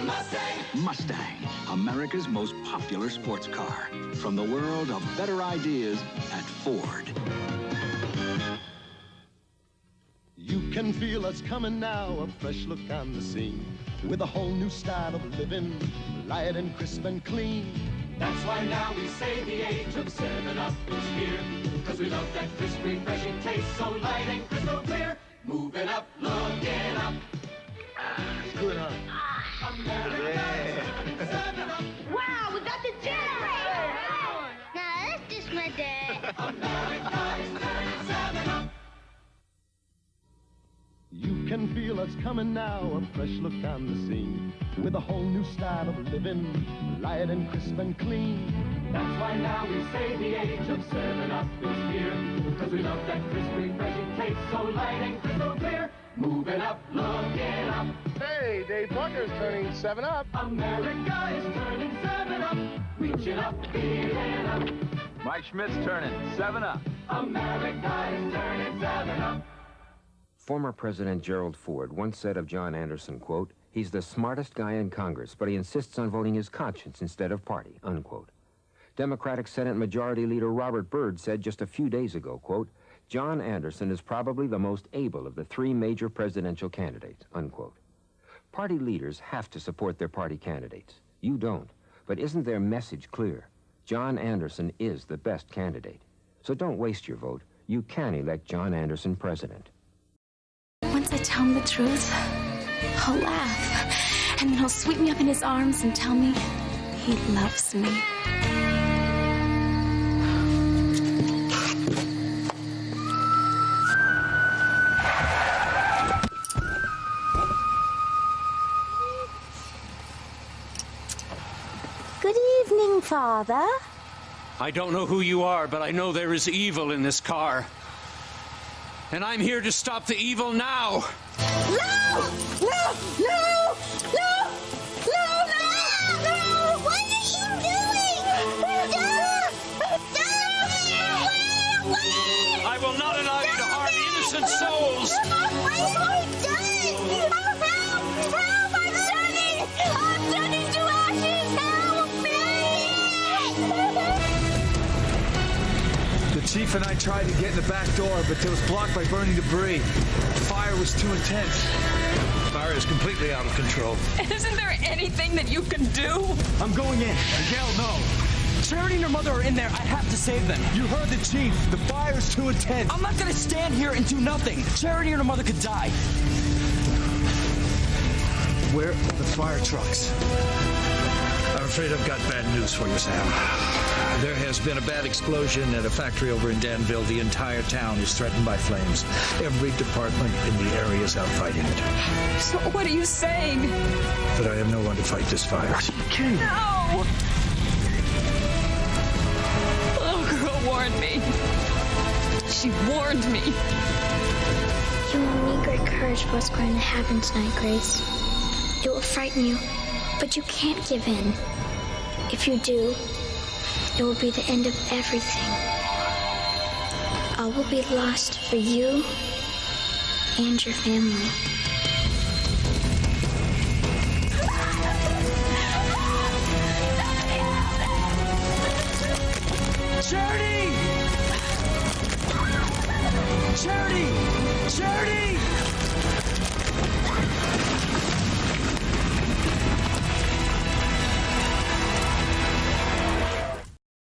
Mustang! Mustang, America's most popular sports car. From the world of better ideas at Ford. You can feel us coming now, a fresh look on the scene, with a whole new style of living, light and crisp and clean. That's why now we say the age of 7-Up is here, because we love that crisp, refreshing taste, so light and crystal clear. Moving up, looking up. Good, huh? Wow, we got the generator! Now that's just my dad. America is turning 7-Up. You can feel us coming now, a fresh look on the scene, with a whole new style of living, light and crisp and clean. That's why now we say the age of 7-Up is here, because we love that crisp, refreshing taste, so light and crystal clear. Moving up, looking up. Hey, Dave Parker's turning 7-Up. America is turning 7-Up. Reaching up, feeling up. Mike Schmidt's turning 7-Up. America is turning 7-Up. Former President Gerald Ford once said of John Anderson, quote, "He's the smartest guy in Congress, but he insists on voting his conscience instead of party," unquote. Democratic Senate Majority Leader Robert Byrd said just a few days ago, quote, "John Anderson is probably the most able of the 3 major presidential candidates," unquote. Party leaders have to support their party candidates. You don't. But isn't their message clear? John Anderson is the best candidate. So don't waste your vote. You can elect John Anderson president. Once I tell him the truth, he'll laugh, and then he'll sweep me up in his arms and tell me he loves me. Good evening, Father. I don't know who you are, but I know there is evil in this car. And I'm here to stop the evil now. No! No! No! No! No! No! No! What are you doing? Stop! Stop! Wait! I will not allow you to harm innocent souls. What are you doing? Oh, help! Help! I'm turning! I'm turning to ashes! Help me! The chief and I tried to get in the back door, but it was blocked by burning debris. The fire was too intense. The fire is completely out of control. Isn't there anything that you can do? I'm going in. Miguel, no. Charity and her mother are in there. I have to save them. You heard the chief. The fire's too intense. I'm not going to stand here and do nothing. Charity and her mother could die. Where are the fire trucks? I'm afraid I've got bad news for you, Sam. There has been a bad explosion at a factory over in Danville. The entire town is threatened by flames. Every department in the area is out fighting it. So what are you saying? That I have no one to fight this fire. No! The little girl warned me. She warned me. You will need great courage for what's going to happen tonight, Grace. It will frighten you, but you can't give in. If you do, it will be the end of everything. All will be lost for you and your family. Charity! Charity! Charity!